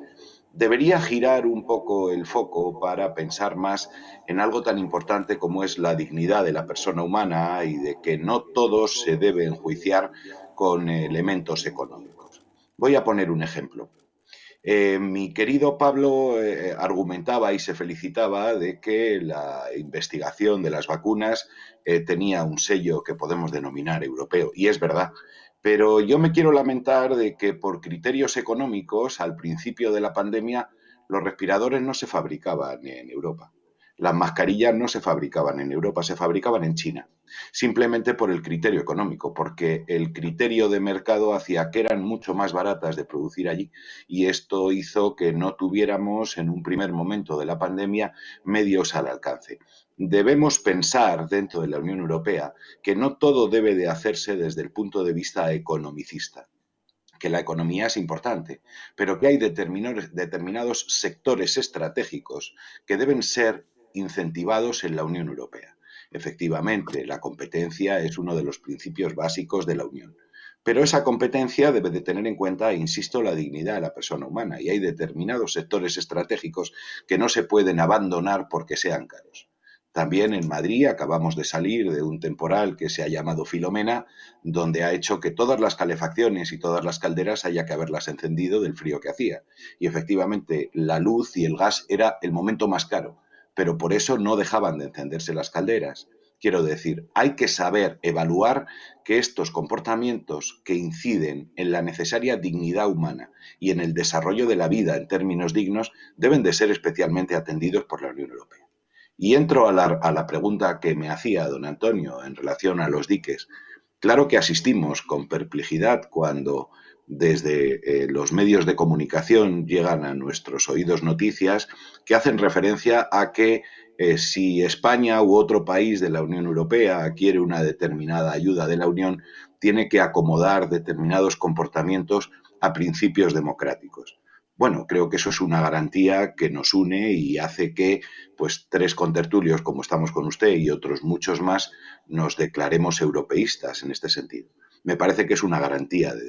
debería girar un poco el foco para pensar más en algo tan importante como es la dignidad de la persona humana y de que no todo se debe enjuiciar con elementos económicos. Voy a poner un ejemplo. Mi querido Pablo argumentaba y se felicitaba de que la investigación de las vacunas tenía un sello que podemos denominar europeo, y es verdad. Pero yo me quiero lamentar de que por criterios económicos, al principio de la pandemia, los respiradores no se fabricaban en Europa. Las mascarillas no se fabricaban en Europa, se fabricaban en China, simplemente por el criterio económico, porque el criterio de mercado hacía que eran mucho más baratas de producir allí y esto hizo que no tuviéramos en un primer momento de la pandemia medios al alcance. Debemos pensar dentro de la Unión Europea que no todo debe de hacerse desde el punto de vista economicista, que la economía es importante, pero que hay determinados sectores estratégicos que deben ser incentivados en la Unión Europea. Efectivamente, la competencia es uno de los principios básicos de la Unión. Pero esa competencia debe de tener en cuenta, insisto, la dignidad de la persona humana y hay determinados sectores estratégicos que no se pueden abandonar porque sean caros. También en Madrid acabamos de salir de un temporal que se ha llamado Filomena, donde ha hecho que todas las calefacciones y todas las calderas haya que haberlas encendido del frío que hacía. Y efectivamente la luz y el gas era el momento más caro, pero por eso no dejaban de encenderse las calderas. Quiero decir, hay que saber evaluar que estos comportamientos que inciden en la necesaria dignidad humana y en el desarrollo de la vida en términos dignos deben de ser especialmente atendidos por la Unión Europea. Y entro a la pregunta que me hacía don Antonio en relación a los diques. Claro que asistimos con perplejidad cuando desde los medios de comunicación llegan a nuestros oídos noticias que hacen referencia a que si España u otro país de la Unión Europea quiere una determinada ayuda de la Unión, tiene que acomodar determinados comportamientos a principios democráticos. Bueno, creo que eso es una garantía que nos une y hace que, pues, tres contertulios, como estamos con usted y otros muchos más, nos declaremos europeístas en este sentido. Me parece que es una garantía de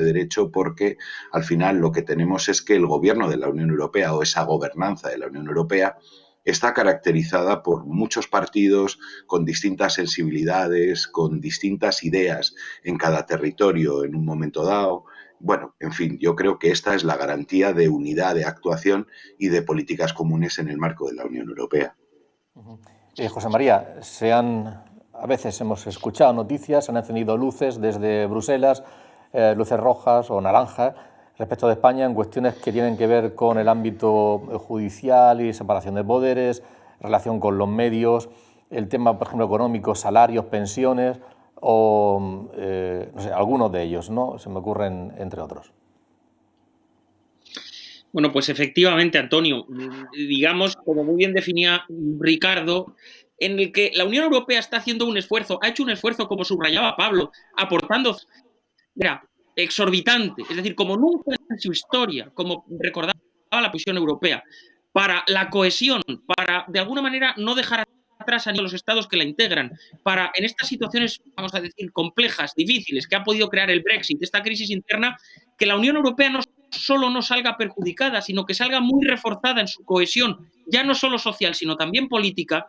derecho porque al final lo que tenemos es que el gobierno de la Unión Europea o esa gobernanza de la Unión Europea está caracterizada por muchos partidos con distintas sensibilidades, con distintas ideas en cada territorio en un momento dado. Bueno, en fin, yo creo que esta es la garantía de unidad de actuación y de políticas comunes en el marco de la Unión Europea. José María, a veces hemos escuchado noticias, se han encendido luces desde Bruselas, luces rojas o naranjas, respecto de España en cuestiones que tienen que ver con el ámbito judicial y separación de poderes, relación con los medios, el tema, por ejemplo, económico, salarios, pensiones o, no sé, algunos de ellos, ¿no? Se me ocurren entre otros. Bueno, pues efectivamente, Antonio, digamos, como muy bien definía Ricardo, en el que la Unión Europea está haciendo un esfuerzo, ha hecho un esfuerzo, como subrayaba Pablo, aportando, exorbitante, es decir, como nunca en su historia, como recordaba la posición europea, para la cohesión, para de alguna manera no dejar atrás a los estados que la integran, para en estas situaciones, vamos a decir, complejas, difíciles, que ha podido crear el Brexit, esta crisis interna, que la Unión Europea no solo no salga perjudicada, sino que salga muy reforzada en su cohesión, ya no solo social, sino también política.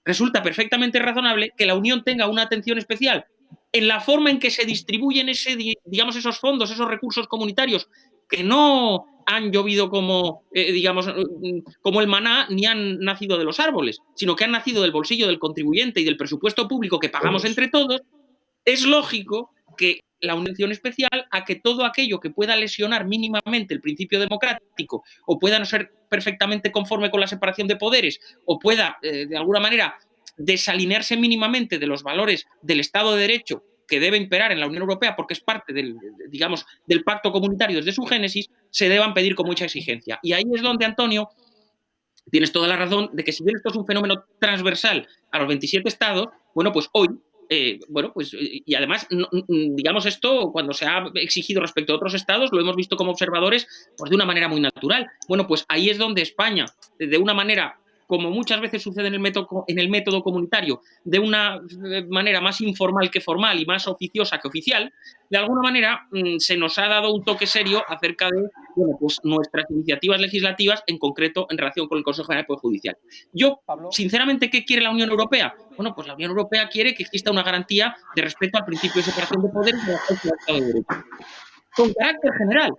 Resulta perfectamente razonable que la Unión tenga una atención especial en la forma en que se distribuyen esos fondos, esos recursos comunitarios, que no han llovido como el maná, ni han nacido de los árboles, sino que han nacido del bolsillo del contribuyente y del presupuesto público que pagamos entre todos. Es lógico que la atención especial a que todo aquello que pueda lesionar mínimamente el principio democrático o pueda no ser perfectamente conforme con la separación de poderes o pueda, de alguna manera, desalinearse mínimamente de los valores del Estado de Derecho que debe imperar en la Unión Europea porque es parte del pacto comunitario desde su génesis, se deban pedir con mucha exigencia. Y ahí es donde, Antonio, tienes toda la razón de que si bien esto es un fenómeno transversal a los 27 estados, bueno, pues hoy, y además, digamos esto, cuando se ha exigido respecto a otros estados, lo hemos visto como observadores pues de una manera muy natural. Bueno, pues ahí es donde España, de una manera como muchas veces sucede en el método comunitario, de una manera más informal que formal y más oficiosa que oficial, de alguna manera se nos ha dado un toque serio acerca de pues nuestras iniciativas legislativas, en concreto en relación con el Consejo General del Poder Judicial. Yo, sinceramente, ¿qué quiere la Unión Europea? Bueno, pues la Unión Europea quiere que exista una garantía de respeto al principio de separación de poderes y del Estado de Derecho. Con carácter general.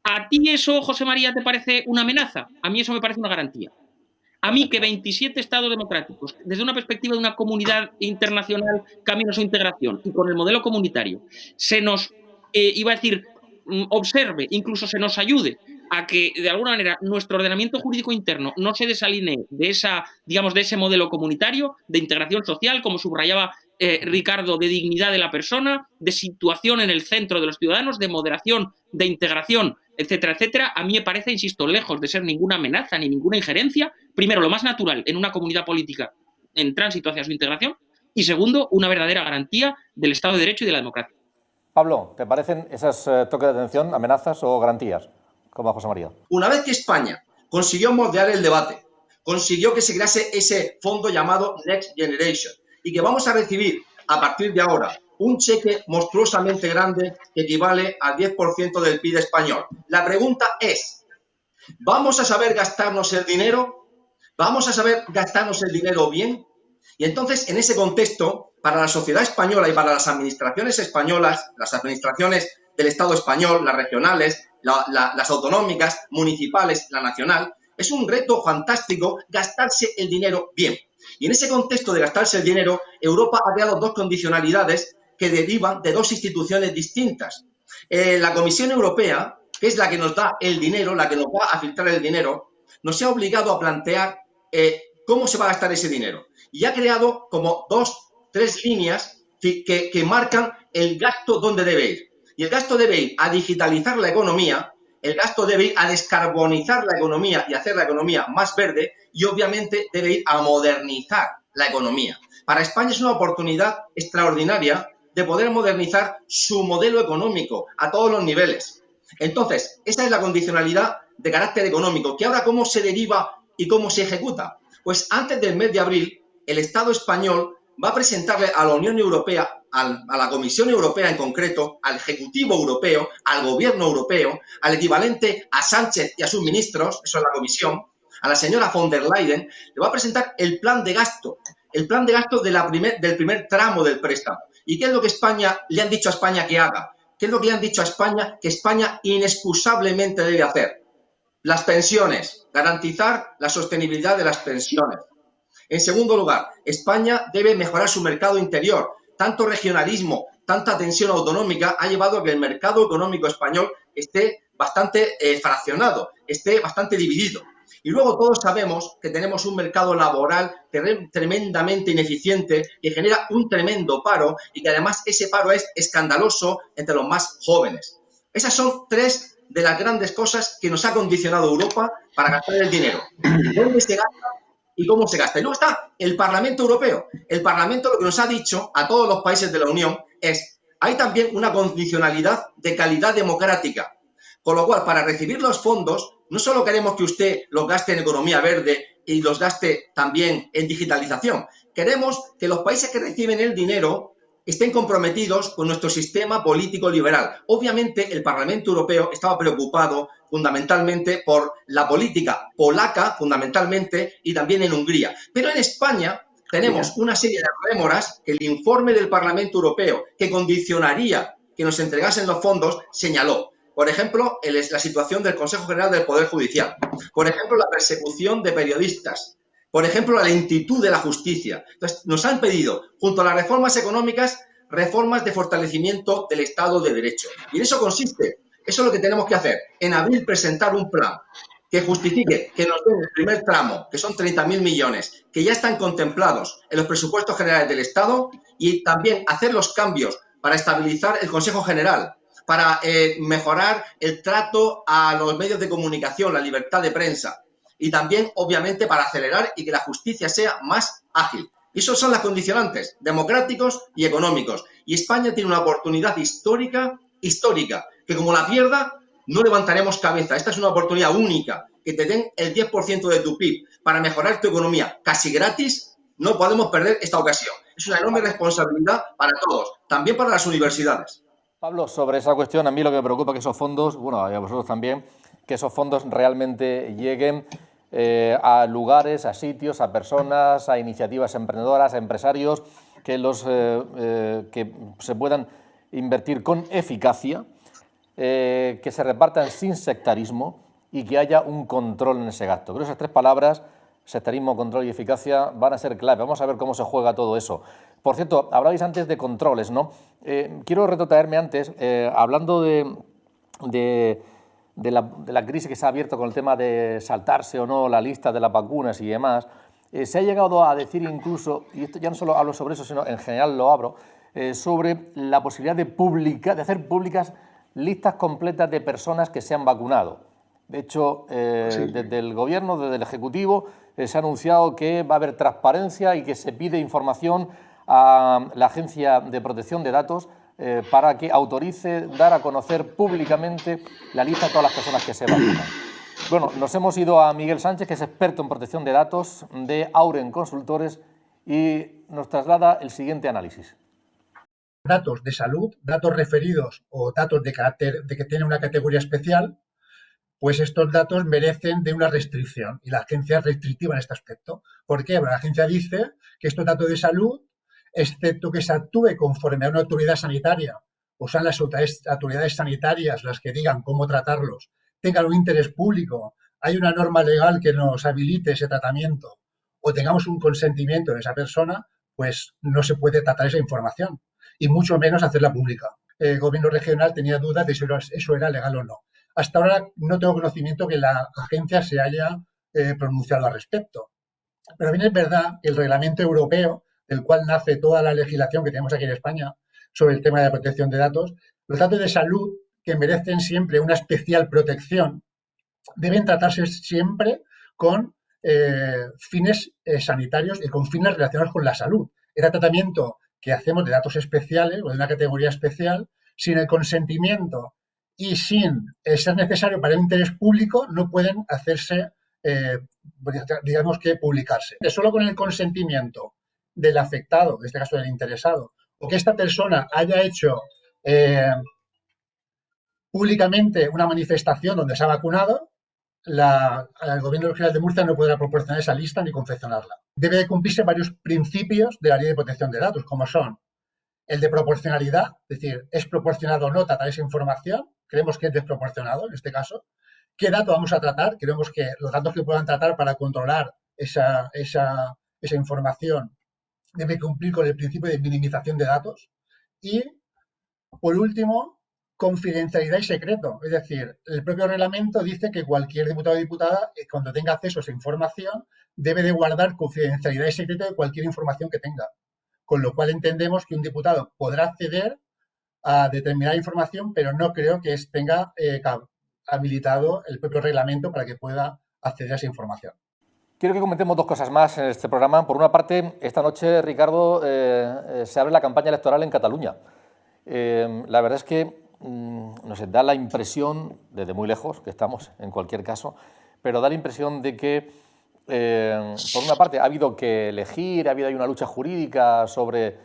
¿A ti eso, José María, te parece una amenaza? A mí eso me parece una garantía. A mí que 27 estados democráticos, desde una perspectiva de una comunidad internacional camino a su integración y con el modelo comunitario, se nos, iba a decir, observe, incluso se nos ayude a que, de alguna manera, nuestro ordenamiento jurídico interno no se desalinee de ese modelo comunitario de integración social, como subrayaba Ricardo, de dignidad de la persona, de situación en el centro de los ciudadanos, de moderación, de integración, etcétera, etcétera. A mí me parece, insisto, lejos de ser ninguna amenaza ni ninguna injerencia, primero, lo más natural en una comunidad política en tránsito hacia su integración, y segundo, una verdadera garantía del Estado de Derecho y de la democracia. Pablo, ¿te parecen esas toques de atención, amenazas o garantías? Como a José María. Una vez que España consiguió moldear el debate, consiguió que se crease ese fondo llamado Next Generation y que vamos a recibir a partir de ahora un cheque monstruosamente grande que equivale al 10% del PIB español. La pregunta es, ¿vamos a saber gastarnos el dinero? ¿Vamos a saber gastarnos el dinero bien? Y entonces, en ese contexto, para la sociedad española y para las administraciones españolas, las administraciones del Estado español, las regionales, las autonómicas, municipales, la nacional, es un reto fantástico gastarse el dinero bien. Y en ese contexto de gastarse el dinero, Europa ha creado dos condicionalidades que derivan de dos instituciones distintas. La Comisión Europea, que es la que nos da el dinero, la que nos va a filtrar el dinero, nos ha obligado a plantear cómo se va a gastar ese dinero. Y ha creado como 2-3 líneas que marcan el gasto donde debe ir. Y el gasto debe ir a digitalizar la economía, el gasto debe ir a descarbonizar la economía y hacer la economía más verde, y obviamente debe ir a modernizar la economía. Para España es una oportunidad extraordinaria de poder modernizar su modelo económico a todos los niveles. Entonces, esa es la condicionalidad de carácter económico, que ahora cómo se deriva y cómo se ejecuta. Pues antes del mes de abril, el Estado español va a presentarle a la Unión Europea, a la Comisión Europea en concreto, al Ejecutivo Europeo, al Gobierno Europeo, al equivalente a Sánchez y a sus ministros, eso es la Comisión, a la señora von der Leyen, le va a presentar el plan de gasto del primer tramo del préstamo. ¿Y qué es lo que le han dicho a España que haga? ¿Qué es lo que le han dicho a España que España inexcusablemente debe hacer? Las pensiones, garantizar la sostenibilidad de las pensiones. En segundo lugar, España debe mejorar su mercado interior. Tanto regionalismo, tanta tensión autonómica ha llevado a que el mercado económico español esté bastante fraccionado, esté bastante dividido. Y luego todos sabemos que tenemos un mercado laboral tremendamente ineficiente que genera un tremendo paro y que además ese paro es escandaloso entre los más jóvenes. Esas son tres de las grandes cosas que nos ha condicionado Europa para gastar el dinero. ¿Dónde se gasta y cómo se gasta? Y luego está el Parlamento Europeo. El Parlamento lo que nos ha dicho a todos los países de la Unión es: hay también una condicionalidad de calidad democrática. Con lo cual, para recibir los fondos, no solo queremos que usted los gaste en economía verde y los gaste también en digitalización. Queremos que los países que reciben el dinero estén comprometidos con nuestro sistema político liberal. Obviamente, el Parlamento Europeo estaba preocupado fundamentalmente por la política polaca, fundamentalmente, y también en Hungría. Pero en España tenemos una serie de rémoras que el informe del Parlamento Europeo, que condicionaría que nos entregasen los fondos, señaló. Por ejemplo, la situación del Consejo General del Poder Judicial. Por ejemplo, la persecución de periodistas. Por ejemplo, la lentitud de la justicia. Entonces, nos han pedido, junto a las reformas económicas, reformas de fortalecimiento del Estado de Derecho. Y en eso consiste. Eso es lo que tenemos que hacer. En abril presentar un plan que justifique que nos den el primer tramo, que son 30.000 millones, que ya están contemplados en los presupuestos generales del Estado, y también hacer los cambios para estabilizar el Consejo General, para mejorar el trato a los medios de comunicación, la libertad de prensa, y también, obviamente, para acelerar y que la justicia sea más ágil. Y esos son las condicionantes democráticos y económicos. Y España tiene una oportunidad histórica, que como la pierda, no levantaremos cabeza. Esta es una oportunidad única. Que te den el 10% de tu PIB para mejorar tu economía casi gratis, no podemos perder esta ocasión. Es una enorme responsabilidad para todos, también para las universidades. Pablo, sobre esa cuestión, a mí lo que me preocupa es que esos fondos, bueno, y a vosotros también, que esos fondos realmente lleguen a lugares, a sitios, a personas, a iniciativas emprendedoras, a empresarios, que se puedan invertir con eficacia, que se repartan sin sectarismo y que haya un control en ese gasto. Creo que esas tres palabras, sectarismo, control y eficacia, van a ser clave. Vamos a ver cómo se juega todo eso. Por cierto, hablabais antes de controles, ¿no? Quiero retrotraerme antes, hablando de la crisis que se ha abierto con el tema de saltarse o no la lista de las vacunas y demás. Se ha llegado a decir incluso, y esto ya no solo hablo sobre eso, sino en general lo abro, sobre la posibilidad de hacer públicas listas completas de personas que se han vacunado. De hecho, desde el Gobierno, desde el Ejecutivo, se ha anunciado que va a haber transparencia y que se pide información a la Agencia de Protección de Datos para que autorice dar a conocer públicamente la lista de todas las personas que se vacunan. Bueno, nos hemos ido a Miguel Sánchez, que es experto en protección de datos de Auren Consultores, y nos traslada el siguiente análisis. Datos de salud, datos referidos o datos de carácter de que tienen una categoría especial, pues estos datos merecen de una restricción y la agencia es restrictiva en este aspecto. ¿Por qué? Bueno, la agencia dice que estos datos de salud, excepto que se actúe conforme a una autoridad sanitaria, o sean las autoridades sanitarias las que digan cómo tratarlos, tengan un interés público, hay una norma legal que nos habilite ese tratamiento o tengamos un consentimiento de esa persona, pues no se puede tratar esa información y mucho menos hacerla pública. El gobierno regional tenía dudas de si eso era legal o no. Hasta ahora no tengo conocimiento que la agencia se haya pronunciado al respecto. Pero bien es verdad que el reglamento europeo, del cual nace toda la legislación que tenemos aquí en España sobre el tema de la protección de datos, los datos de salud que merecen siempre una especial protección deben tratarse siempre con fines sanitarios y con fines relacionados con la salud. El tratamiento que hacemos de datos especiales o de una categoría especial, sin el consentimiento y sin ser necesario para el interés público, no pueden hacerse, digamos que publicarse. Solo con el consentimiento del afectado, en este caso del interesado, o que esta persona haya hecho públicamente una manifestación donde se ha vacunado, el Gobierno Regional de Murcia no podrá proporcionar esa lista ni confeccionarla. Debe de cumplirse varios principios de la Ley de Protección de Datos, como son el de proporcionalidad, es decir, ¿es proporcionado o no tratar esa información? Creemos que es desproporcionado en este caso. ¿Qué datos vamos a tratar? Creemos que los datos que puedan tratar para controlar esa información debe cumplir con el principio de minimización de datos. Y, por último, confidencialidad y secreto. Es decir, el propio reglamento dice que cualquier diputado o diputada, cuando tenga acceso a esa información, debe de guardar confidencialidad y secreto de cualquier información que tenga. Con lo cual entendemos que un diputado podrá acceder a determinada información, pero no creo que tenga habilitado el propio reglamento para que pueda acceder a esa información. Quiero que comentemos dos cosas más en este programa. Por una parte, esta noche, Ricardo, se abre la campaña electoral en Cataluña. La verdad es que nos da la impresión, desde muy lejos, que estamos en cualquier caso, pero da la impresión de que, por una parte, ha habido que elegir, ha habido una lucha jurídica sobre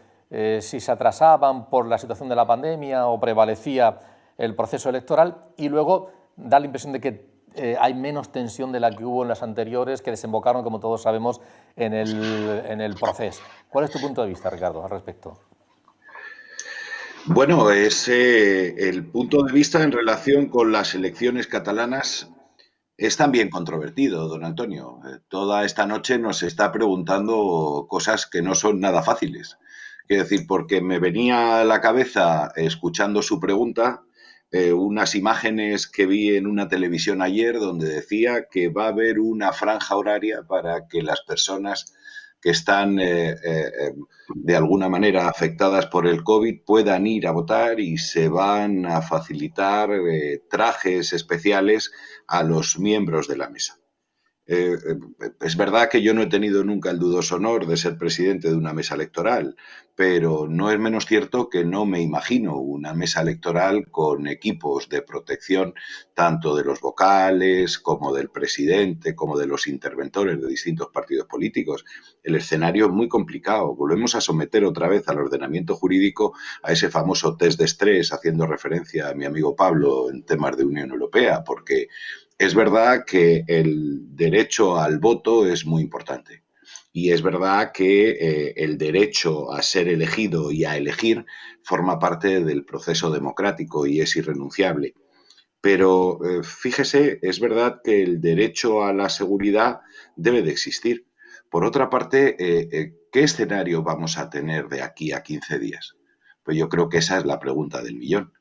si se atrasaban por la situación de la pandemia o prevalecía el proceso electoral, y luego da la impresión de que hay menos tensión de la que hubo en las anteriores, que desembocaron, como todos sabemos, en el proceso. ¿Cuál es tu punto de vista, Ricardo, al respecto? Bueno, el punto de vista en relación con las elecciones catalanas es también controvertido, don Antonio. Toda esta noche nos está preguntando cosas que no son nada fáciles. Quiero decir, porque me venía a la cabeza, escuchando su pregunta, unas imágenes que vi en una televisión ayer donde decía que va a haber una franja horaria para que las personas que están de alguna manera afectadas por el COVID puedan ir a votar y se van a facilitar trajes especiales a los miembros de la mesa. Es verdad que yo no he tenido nunca el dudoso honor de ser presidente de una mesa electoral, pero no es menos cierto que no me imagino una mesa electoral con equipos de protección tanto de los vocales como del presidente, como de los interventores de distintos partidos políticos. El escenario es muy complicado. Volvemos a someter otra vez al ordenamiento jurídico a ese famoso test de estrés, haciendo referencia a mi amigo Pablo en temas de Unión Europea, porque es verdad que el derecho al voto es muy importante y es verdad que el derecho a ser elegido y a elegir forma parte del proceso democrático y es irrenunciable. Pero fíjese, es verdad que el derecho a la seguridad debe de existir. Por otra parte, ¿qué escenario vamos a tener de aquí a 15 días? Pues yo creo que esa es la pregunta del millón.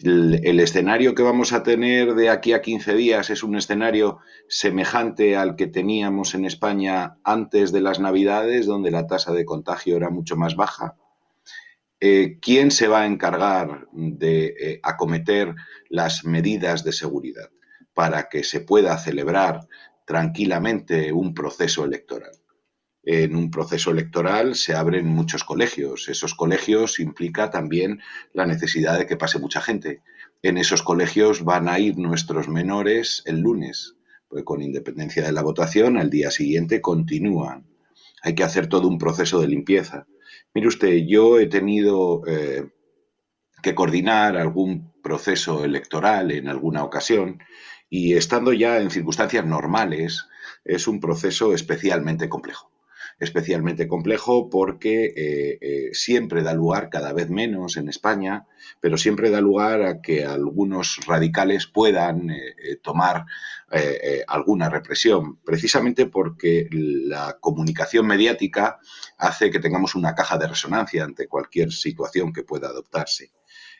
El escenario que vamos a tener de aquí a 15 días es un escenario semejante al que teníamos en España antes de las Navidades, donde la tasa de contagio era mucho más baja. ¿Quién se va a encargar de acometer las medidas de seguridad para que se pueda celebrar tranquilamente un proceso electoral? En un proceso electoral se abren muchos colegios. Esos colegios implica también la necesidad de que pase mucha gente. En esos colegios van a ir nuestros menores el lunes, porque con independencia de la votación, al día siguiente continúan. Hay que hacer todo un proceso de limpieza. Mire usted, yo he tenido que coordinar algún proceso electoral en alguna ocasión y estando ya en circunstancias normales es un proceso especialmente complejo. Especialmente complejo porque siempre da lugar, cada vez menos en España, pero siempre da lugar a que algunos radicales puedan tomar alguna represión, precisamente porque la comunicación mediática hace que tengamos una caja de resonancia ante cualquier situación que pueda adoptarse.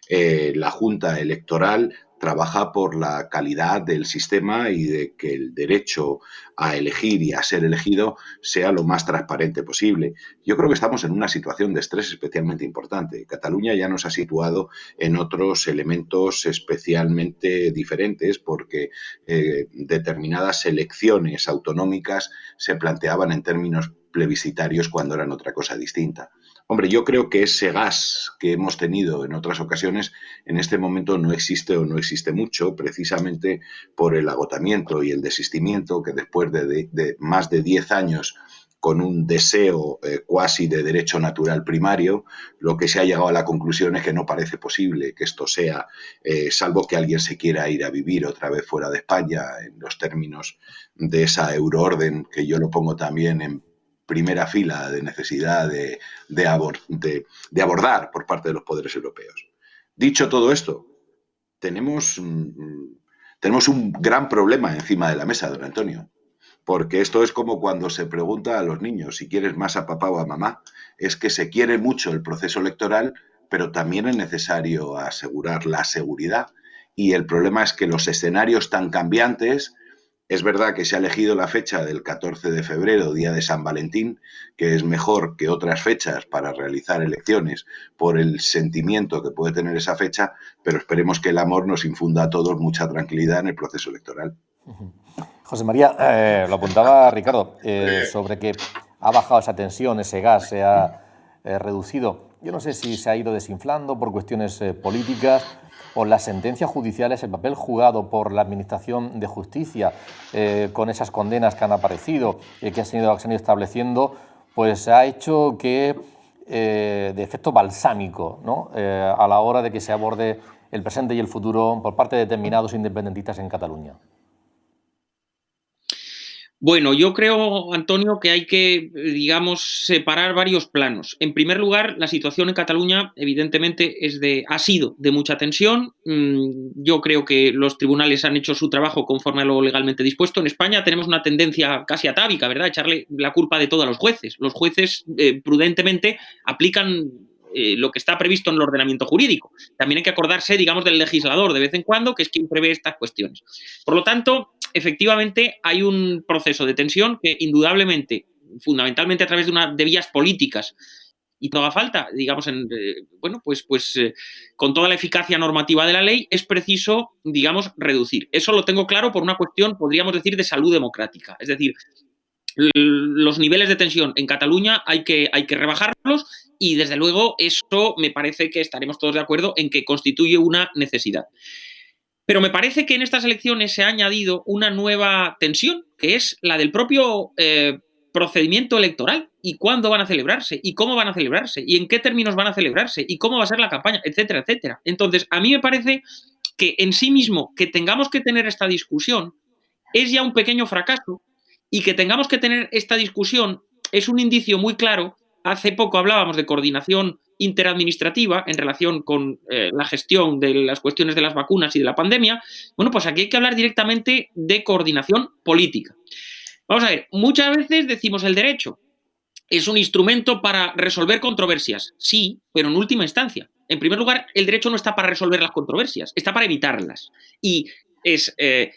La Junta Electoral trabaja por la calidad del sistema y de que el derecho a elegir y a ser elegido sea lo más transparente posible. Yo creo que estamos en una situación de estrés especialmente importante. Cataluña ya nos ha situado en otros elementos especialmente diferentes porque determinadas elecciones autonómicas se planteaban en términos plebiscitarios cuando eran otra cosa distinta. Hombre, yo creo que ese gas que hemos tenido en otras ocasiones en este momento no existe o no existe mucho, precisamente por el agotamiento y el desistimiento que después de más de 10 años con un deseo cuasi de derecho natural primario, lo que se ha llegado a la conclusión es que no parece posible que esto sea, salvo que alguien se quiera ir a vivir otra vez fuera de España, en los términos de esa euroorden, que yo lo pongo también en primera fila de necesidad de abordar por parte de los poderes europeos. Dicho todo esto, tenemos un gran problema encima de la mesa, don Antonio, porque esto es como cuando se pregunta a los niños si quieres más a papá o a mamá. Es que se quiere mucho el proceso electoral, pero también es necesario asegurar la seguridad. Y el problema es que los escenarios tan cambiantes. Es verdad que se ha elegido la fecha del 14 de febrero, día de San Valentín, que es mejor que otras fechas para realizar elecciones por el sentimiento que puede tener esa fecha, pero esperemos que el amor nos infunda a todos mucha tranquilidad en el proceso electoral. José María, lo apuntaba Ricardo, sobre que ha bajado esa tensión, ese gas se ha reducido. Yo no sé si se ha ido desinflando por cuestiones políticas o las sentencias judiciales, el papel jugado por la Administración de Justicia con esas condenas que han aparecido y que se han ido estableciendo, pues ha hecho que, de efecto balsámico, ¿no? A la hora de que se aborde el presente y el futuro por parte de determinados independentistas en Cataluña. Bueno, yo creo, Antonio, que hay que, digamos, separar varios planos. En primer lugar, la situación en Cataluña, evidentemente, ha sido de mucha tensión. Yo creo que los tribunales han hecho su trabajo conforme a lo legalmente dispuesto. En España tenemos una tendencia casi atávica, ¿verdad?, echarle la culpa de todo a los jueces. Los jueces, prudentemente, aplican lo que está previsto en el ordenamiento jurídico. También hay que acordarse, digamos, del legislador de vez en cuando, que es quien prevé estas cuestiones. Por lo tanto, efectivamente, hay un proceso de tensión que indudablemente, fundamentalmente a través de vías políticas y no haga falta, digamos, con toda la eficacia normativa de la ley, es preciso, digamos, reducir. Eso lo tengo claro por una cuestión, podríamos decir, de salud democrática. Es decir, los niveles de tensión en Cataluña hay que rebajarlos y, desde luego, eso me parece que estaremos todos de acuerdo en que constituye una necesidad. Pero me parece que en estas elecciones se ha añadido una nueva tensión, que es la del propio procedimiento electoral, y cuándo van a celebrarse, y cómo van a celebrarse, y en qué términos van a celebrarse, y cómo va a ser la campaña, etcétera, etcétera. Entonces, a mí me parece que en sí mismo que tengamos que tener esta discusión es ya un pequeño fracaso, y que tengamos que tener esta discusión es un indicio muy claro. Hace poco hablábamos de coordinación interadministrativa en relación con la gestión de las cuestiones de las vacunas y de la pandemia. Bueno, pues aquí hay que hablar directamente de coordinación política. Vamos a ver, muchas veces decimos el derecho es un instrumento para resolver controversias. Sí, pero en última instancia. En primer lugar, el derecho no está para resolver las controversias, está para evitarlas. Y es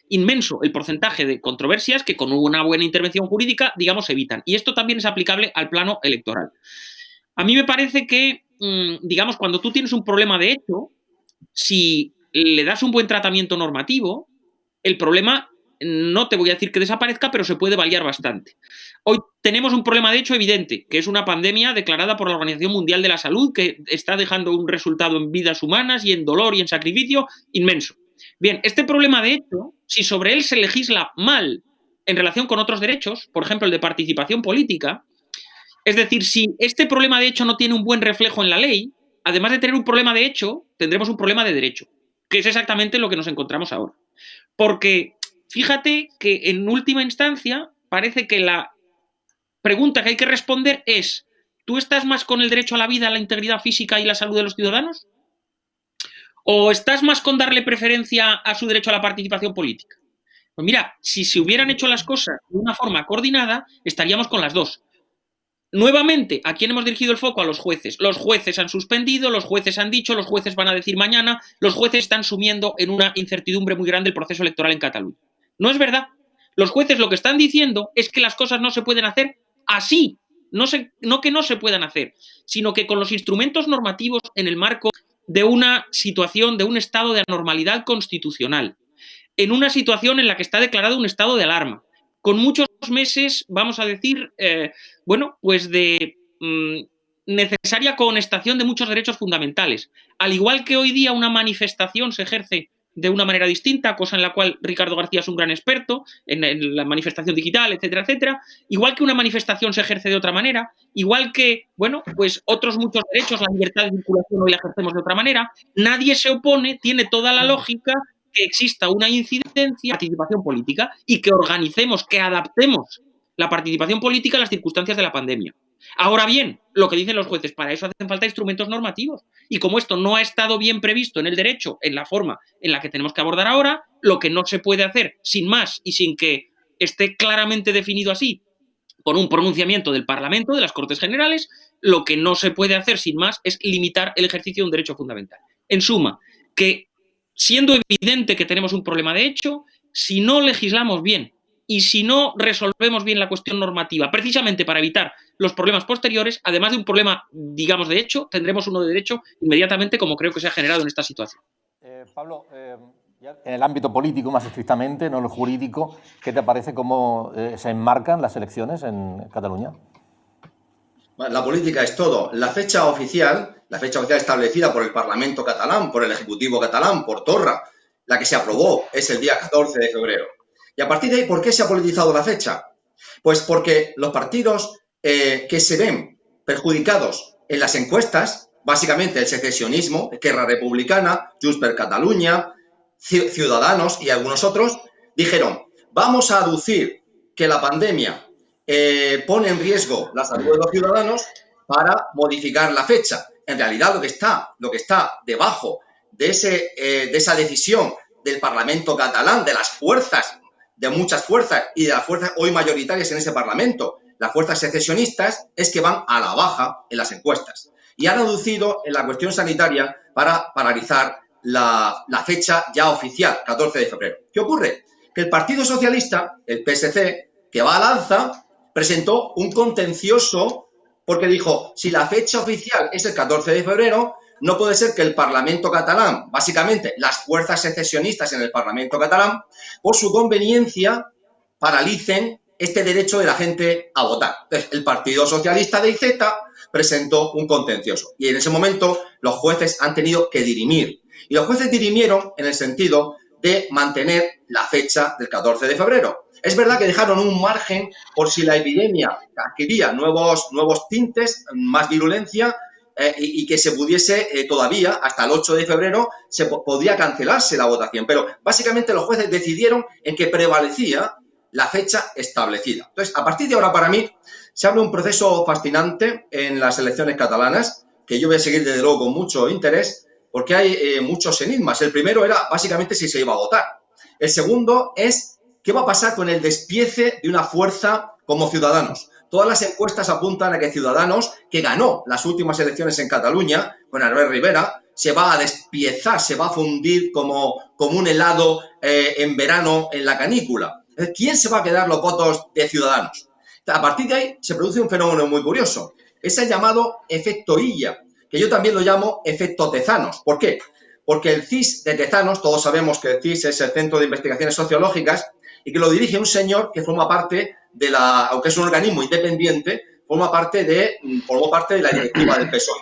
inmenso el porcentaje de controversias que con una buena intervención jurídica, digamos, se evitan. Y esto también es aplicable al plano electoral. A mí me parece que, digamos, cuando tú tienes un problema de hecho, si le das un buen tratamiento normativo, el problema, no te voy a decir que desaparezca, pero se puede paliar bastante. Hoy tenemos un problema de hecho evidente, que es una pandemia declarada por la Organización Mundial de la Salud, que está dejando un resultado en vidas humanas y en dolor y en sacrificio inmenso. Bien, este problema de hecho, si sobre él se legisla mal en relación con otros derechos, por ejemplo el de participación política, es decir, si este problema de hecho no tiene un buen reflejo en la ley, además de tener un problema de hecho, tendremos un problema de derecho, que es exactamente lo que nos encontramos ahora. Porque fíjate que en última instancia parece que la pregunta que hay que responder es: ¿tú estás más con el derecho a la vida, a la integridad física y la salud de los ciudadanos? ¿O estás más con darle preferencia a su derecho a la participación política? Pues mira, si se hubieran hecho las cosas de una forma coordinada, estaríamos con las dos. Nuevamente, ¿a quién hemos dirigido el foco? A los jueces. Los jueces han suspendido, los jueces han dicho, los jueces van a decir mañana, los jueces están sumiendo en una incertidumbre muy grande el proceso electoral en Cataluña. No es verdad. Los jueces lo que están diciendo es que las cosas no se pueden hacer así. No que no se puedan hacer, sino que con los instrumentos normativos en el marco de una situación, de un estado de anormalidad constitucional, en una situación en la que está declarado un estado de alarma, con muchos meses, vamos a decir, de necesaria cohonestación de muchos derechos fundamentales. Al igual que hoy día una manifestación se ejerce de una manera distinta, cosa en la cual Ricardo García es un gran experto, en la manifestación digital, etcétera, etcétera, igual que una manifestación se ejerce de otra manera, igual que, otros muchos derechos, la libertad de circulación hoy la ejercemos de otra manera, nadie se opone, tiene toda la lógica que exista una incidencia, participación política, y que organicemos, que adaptemos la participación política a las circunstancias de la pandemia. Ahora bien, lo que dicen los jueces, para eso hacen falta instrumentos normativos. Y como esto no ha estado bien previsto en el derecho, en la forma en la que tenemos que abordar ahora, lo que no se puede hacer sin más y sin que esté claramente definido así por un pronunciamiento del Parlamento, de las Cortes Generales, lo que no se puede hacer sin más es limitar el ejercicio de un derecho fundamental. En suma, que siendo evidente que tenemos un problema de hecho, si no legislamos bien y si no resolvemos bien la cuestión normativa, precisamente para evitar los problemas posteriores, además de un problema, digamos, de hecho, tendremos uno de derecho inmediatamente, como creo que se ha generado en esta situación. Pablo, en el ámbito político más estrictamente, no en el jurídico, ¿qué te parece cómo se enmarcan las elecciones en Cataluña? La política es todo. La fecha oficial establecida por el Parlamento catalán, por el Ejecutivo catalán, por Torra, la que se aprobó, es el día 14 de febrero. Y a partir de ahí, ¿por qué se ha politizado la fecha? Pues porque los partidos que se ven perjudicados en las encuestas, básicamente el secesionismo, Esquerra Republicana, Junts per Catalunya, Ciudadanos y algunos otros, dijeron: vamos a aducir que la pandemia pone en riesgo la salud de los ciudadanos para modificar la fecha. En realidad, lo que está debajo de esa decisión del Parlamento catalán, de muchas fuerzas y de las fuerzas hoy mayoritarias en ese Parlamento, las fuerzas secesionistas, es que van a la baja en las encuestas. Y han aducido en la cuestión sanitaria para paralizar la fecha ya oficial, 14 de febrero. ¿Qué ocurre? Que el Partido Socialista, el PSC, que va al alza, presentó un contencioso porque dijo, si la fecha oficial es el 14 de febrero, no puede ser que el Parlamento catalán, básicamente las fuerzas secesionistas en el Parlamento catalán, por su conveniencia, paralicen este derecho de la gente a votar. Entonces, el Partido Socialista de IZ presentó un contencioso y en ese momento los jueces han tenido que dirimir. Y los jueces dirimieron en el sentido de mantener la fecha del 14 de febrero. Es verdad que dejaron un margen por si la epidemia adquiría nuevos tintes, más virulencia, y que se pudiese todavía, hasta el 8 de febrero, podría cancelarse la votación. Pero básicamente los jueces decidieron en que prevalecía la fecha establecida. Entonces, a partir de ahora, para mí, se abre un proceso fascinante en las elecciones catalanas, que yo voy a seguir desde luego con mucho interés, porque hay muchos enigmas. El primero era básicamente si se iba a votar. El segundo es qué va a pasar con el despiece de una fuerza como Ciudadanos. Todas las encuestas apuntan a que Ciudadanos, que ganó las últimas elecciones en Cataluña, con Albert Rivera, se va a despiezar, se va a fundir como un helado en verano en la canícula. ¿Quién se va a quedar los votos de Ciudadanos? A partir de ahí se produce un fenómeno muy curioso. Es el llamado efecto Illa, que yo también lo llamo efecto Tezanos. ¿Por qué? Porque el CIS de Tezanos, todos sabemos que el CIS es el Centro de Investigaciones Sociológicas, y que lo dirige un señor que forma parte de aunque es un organismo independiente, formó parte de la directiva del PSOE.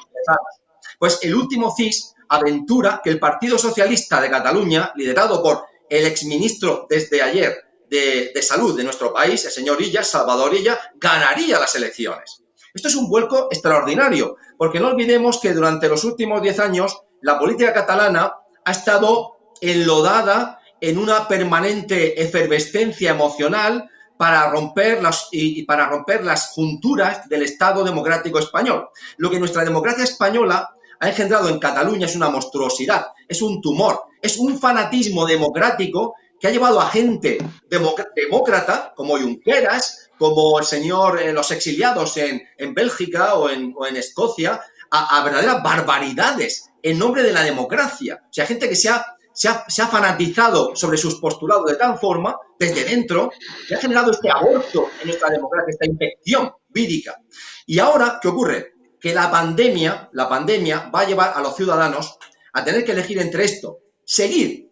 Pues el último CIS aventura que el Partido Socialista de Cataluña, liderado por el exministro desde ayer de Salud de nuestro país, el señor Illa, Salvador Illa, ganaría las elecciones. Esto es un vuelco extraordinario, porque no olvidemos que durante los últimos 10 años la política catalana ha estado enlodada en una permanente efervescencia emocional para romper las junturas del Estado democrático español. Lo que nuestra democracia española ha engendrado en Cataluña es una monstruosidad, es un tumor, es un fanatismo democrático que ha llevado a gente demócrata, como Junqueras, como el señor, los exiliados en Bélgica o en Escocia, a verdaderas barbaridades en nombre de la democracia. O sea, gente que se ha fanatizado sobre sus postulados de tal forma, desde dentro, que ha generado este aborto en nuestra democracia, esta infección vírica. Y ahora, ¿qué ocurre? Que la pandemia va a llevar a los ciudadanos a tener que elegir entre esto: seguir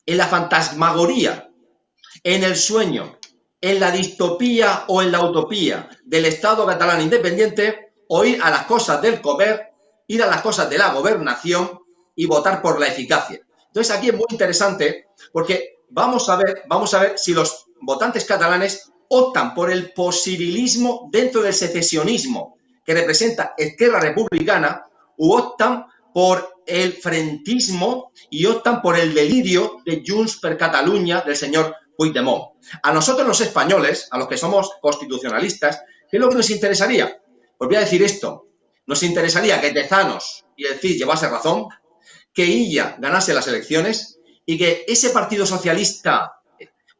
en la fantasmagoría, en el sueño, en la distopía o en la utopía del Estado catalán independiente, o ir a las cosas del comer, ir a las cosas de la gobernación y votar por la eficacia. Entonces aquí es muy interesante porque vamos a ver si los votantes catalanes optan por el posibilismo dentro del secesionismo que representa Esquerra Republicana, u optan por el frentismo y optan por el delirio de Junts per Catalunya del señor Puigdemont. A nosotros los españoles, a los que somos constitucionalistas, ¿qué es lo que nos interesaría? Pues voy a decir esto: nos interesaría que Tezanos y el CIS llevase razón, que Illa ganase las elecciones y que ese Partido Socialista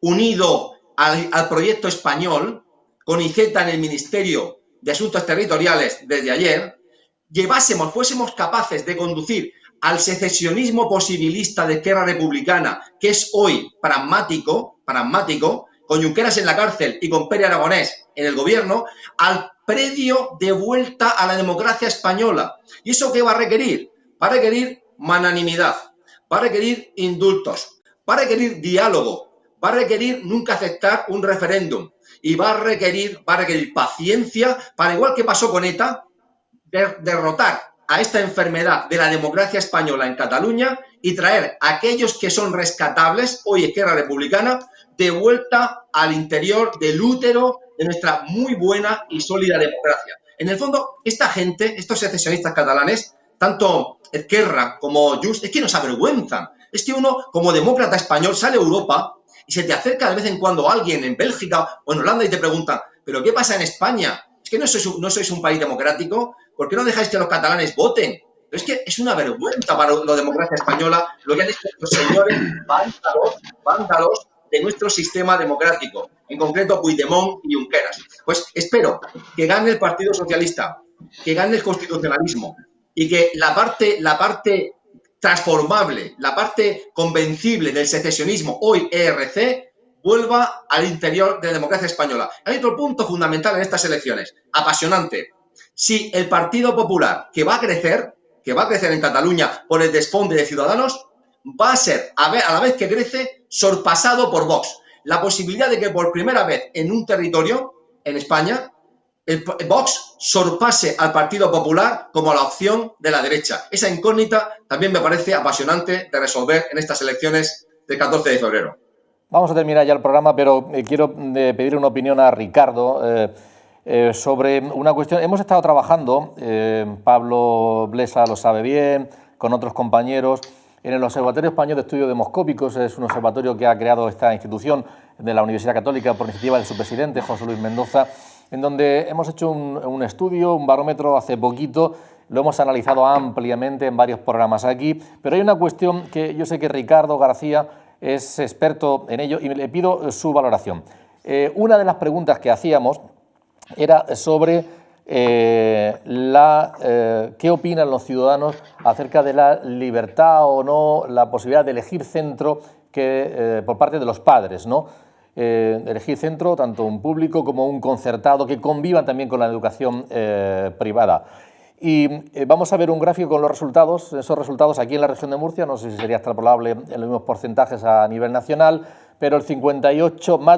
unido al proyecto español, con IZ en el Ministerio de Asuntos Territoriales desde ayer, fuésemos capaces de conducir al secesionismo posibilista de Esquerra Republicana, que es hoy pragmático, con Junqueras en la cárcel y con Pere Aragonés en el gobierno, al predio de vuelta a la democracia española. ¿Y eso qué va a requerir? Va a requerir magnanimidad, va a requerir indultos, va a requerir diálogo, va a requerir nunca aceptar un referéndum y va a requerir paciencia para, igual que pasó con ETA, derrotar a esta enfermedad de la democracia española en Cataluña y traer a aquellos que son rescatables, hoy Esquerra Republicana, de vuelta al interior del útero de nuestra muy buena y sólida democracia. En el fondo, esta gente, estos secesionistas catalanes, tanto Esquerra como Junts, es que nos avergüenzan. Es que uno, como demócrata español, sale a Europa y se te acerca de vez en cuando alguien en Bélgica o en Holanda y te pregunta: ¿pero qué pasa en España? Es que no sois un país democrático. ¿Por qué no dejáis que los catalanes voten? Pero es que es una vergüenza para la democracia española lo que han hecho estos señores vándalos de nuestro sistema democrático, en concreto Puigdemont y Junqueras. Pues espero que gane el Partido Socialista, que gane el constitucionalismo y que la parte transformable, la parte convencible del secesionismo, hoy ERC, vuelva al interior de la democracia española. Hay otro punto fundamental en estas elecciones, apasionante, Si el Partido Popular, que va a crecer en Cataluña por el desfonde de Ciudadanos, va a ser, a la vez que crece, sorpasado por Vox. La posibilidad de que por primera vez en un territorio, en España, el Vox sorpase al Partido Popular como la opción de la derecha. Esa incógnita también me parece apasionante de resolver en estas elecciones del 14 de febrero. Vamos a terminar ya el programa, pero quiero pedir una opinión a Ricardo sobre una cuestión. Hemos estado trabajando, Pablo Blesa lo sabe bien, con otros compañeros, en el Observatorio Español de Estudios Demoscópicos. Es un observatorio que ha creado esta institución de la Universidad Católica por iniciativa de su presidente, José Luis Mendoza, en donde hemos hecho un estudio, un barómetro hace poquito. Lo hemos analizado ampliamente en varios programas aquí, pero hay una cuestión que yo sé que Ricardo García es experto en ello y le pido su valoración. Una de las preguntas que hacíamos era sobre qué opinan los ciudadanos acerca de la libertad o no, la posibilidad de elegir centro por parte de los padres, ¿no? Elegir centro, tanto un público como un concertado, que convivan también con la educación privada. Y vamos a ver un gráfico con los resultados, esos resultados aquí en la región de Murcia, no sé si sería extrapolable en los mismos porcentajes a nivel nacional, pero más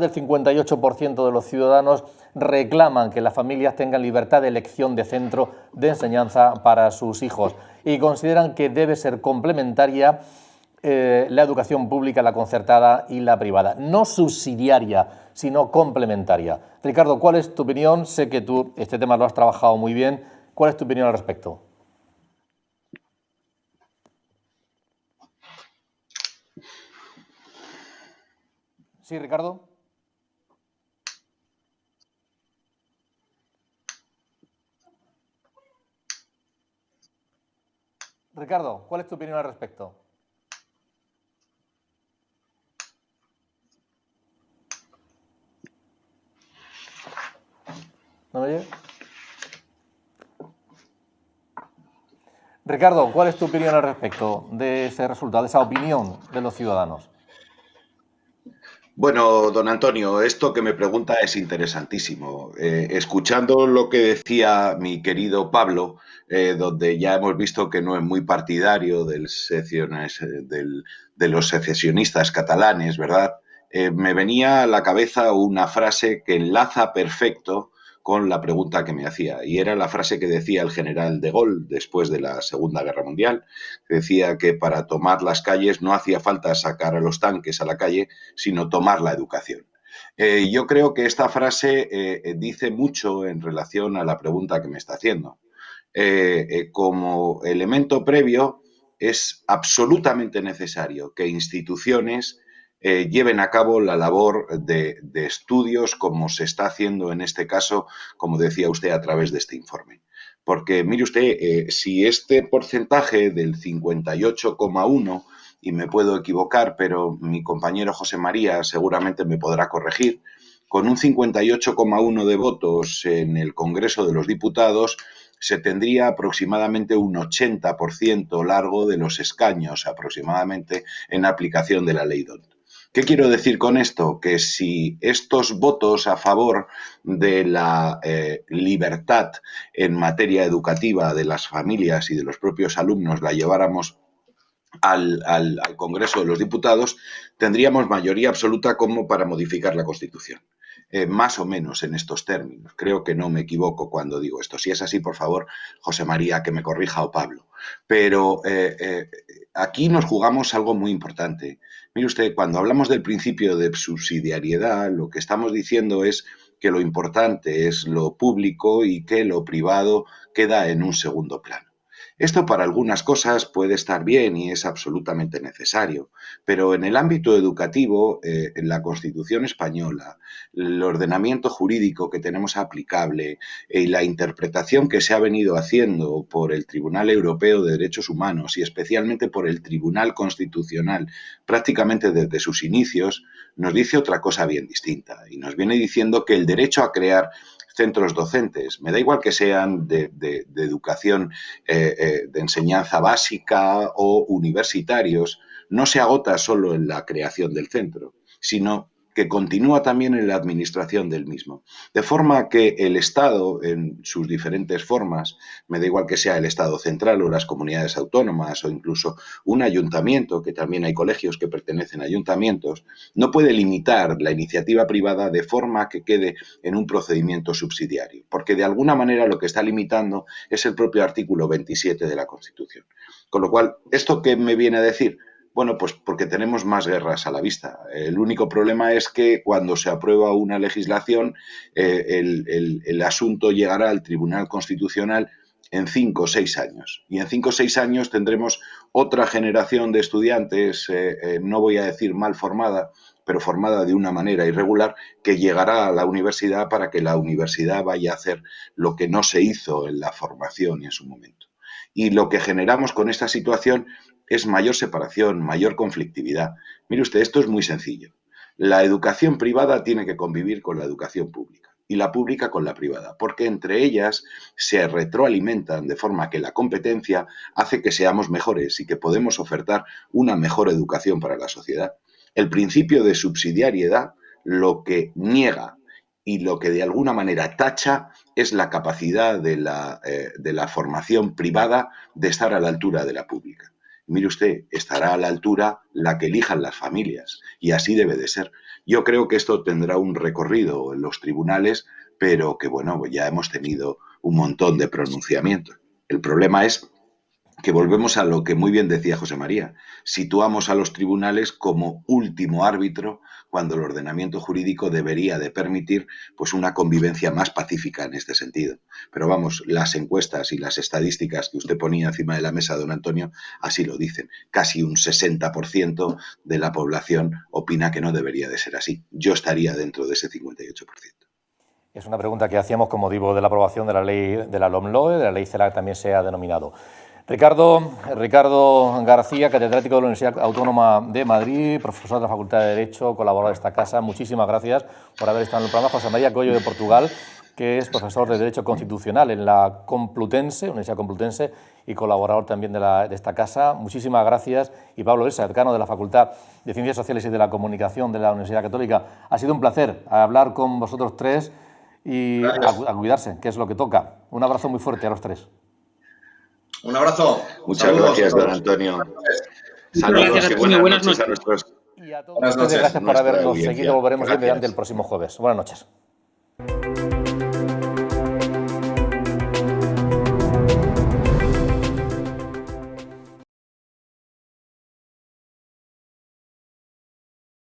del 58% de los ciudadanos reclaman que las familias tengan libertad de elección de centro de enseñanza para sus hijos y consideran que debe ser complementaria la educación pública, la concertada y la privada, no subsidiaria, sino complementaria. Ricardo, ¿cuál es tu opinión? Sé que tú este tema lo has trabajado muy bien. ¿Cuál es tu opinión al respecto? Sí, Ricardo. Ricardo, ¿cuál es tu opinión al respecto? ¿No me oye? Ricardo, ¿cuál es tu opinión al respecto de ese resultado, de esa opinión de los ciudadanos? Bueno, don Antonio, esto que me pregunta es interesantísimo. Escuchando lo que decía mi querido Pablo, donde ya hemos visto que no es muy partidario de los secesionistas catalanes, ¿verdad? Me venía a la cabeza una frase que enlaza perfecto con la pregunta que me hacía, y era la frase que decía el general de Gaulle después de la Segunda Guerra Mundial, que decía que para tomar las calles no hacía falta sacar a los tanques a la calle, sino tomar la educación. Yo creo que esta frase dice mucho en relación a la pregunta que me está haciendo. Como elemento previo, es absolutamente necesario que instituciones lleven a cabo la labor de estudios como se está haciendo en este caso, como decía usted, a través de este informe. Porque, mire usted, si este porcentaje del 58,1%, y me puedo equivocar, pero mi compañero José María seguramente me podrá corregir, con un 58,1% de votos en el Congreso de los Diputados, se tendría aproximadamente un 80% largo de los escaños aproximadamente en aplicación de la ley DONT. ¿Qué quiero decir con esto? Que si estos votos a favor de la libertad en materia educativa de las familias y de los propios alumnos la lleváramos al Congreso de los Diputados, tendríamos mayoría absoluta como para modificar la Constitución. Más o menos en estos términos. Creo que no me equivoco cuando digo esto. Si es así, por favor, José María, que me corrija, o Pablo. Pero aquí nos jugamos algo muy importante. Mire usted, cuando hablamos del principio de subsidiariedad, lo que estamos diciendo es que lo importante es lo público y que lo privado queda en un segundo plano. Esto para algunas cosas puede estar bien y es absolutamente necesario, pero en el ámbito educativo, en la Constitución española, el ordenamiento jurídico que tenemos aplicable y la interpretación que se ha venido haciendo por el Tribunal Europeo de Derechos Humanos y especialmente por el Tribunal Constitucional prácticamente desde sus inicios, nos dice otra cosa bien distinta y nos viene diciendo que el derecho a crear centros docentes, me da igual que sean de educación, de enseñanza básica o universitarios, no se agota solo en la creación del centro, sino que continúa también en la administración del mismo. De forma que el Estado, en sus diferentes formas, me da igual que sea el Estado central o las comunidades autónomas o incluso un ayuntamiento, que también hay colegios que pertenecen a ayuntamientos, no puede limitar la iniciativa privada de forma que quede en un procedimiento subsidiario, porque de alguna manera lo que está limitando es el propio artículo 27 de la Constitución. Con lo cual, ¿esto qué me viene a decir? Bueno, pues porque tenemos más guerras a la vista. El único problema es que cuando se aprueba una legislación, el asunto llegará al Tribunal Constitucional en 5 o 6 años. Y en 5 o 6 años tendremos otra generación de estudiantes, no voy a decir mal formada, pero formada de una manera irregular, que llegará a la universidad para que la universidad vaya a hacer lo que no se hizo en la formación en su momento. Y lo que generamos con esta situación es mayor separación, mayor conflictividad. Mire usted, esto es muy sencillo. La educación privada tiene que convivir con la educación pública y la pública con la privada, porque entre ellas se retroalimentan de forma que la competencia hace que seamos mejores y que podemos ofertar una mejor educación para la sociedad. El principio de subsidiariedad lo que niega y lo que de alguna manera tacha es la capacidad de la formación privada de estar a la altura de la pública. Mire usted, estará a la altura la que elijan las familias y así debe de ser. Yo creo que esto tendrá un recorrido en los tribunales, pero que bueno, ya hemos tenido un montón de pronunciamientos. El problema es que volvemos a lo que muy bien decía José María. Situamos a los tribunales como último árbitro cuando el ordenamiento jurídico debería de permitir pues una convivencia más pacífica en este sentido. Pero vamos, las encuestas y las estadísticas que usted ponía encima de la mesa, don Antonio, así lo dicen. Casi un 60% de la población opina que no debería de ser así. Yo estaría dentro de ese 58%. Es una pregunta que hacíamos con motivo de la aprobación de la ley de la LOMLOE, de la ley CELA que también se ha denominado. Ricardo García, catedrático de la Universidad Autónoma de Madrid, profesor de la Facultad de Derecho, colaborador de esta casa. Muchísimas gracias por haber estado en el programa. José María Coello de Portugal, que es profesor de Derecho Constitucional en la Complutense, Universidad Complutense, y colaborador también de esta casa. Muchísimas gracias. Y Pablo Esa, decano de la Facultad de Ciencias Sociales y de la Comunicación de la Universidad Católica. Ha sido un placer hablar con vosotros tres y a cuidarse, que es lo que toca. Un abrazo muy fuerte a los tres. Un abrazo. Muchas gracias, don Antonio. Saludos y buenas noches a nuestros. Y a todos ustedes, gracias por habernos seguido. Volveremos mediante el próximo jueves. Buenas noches.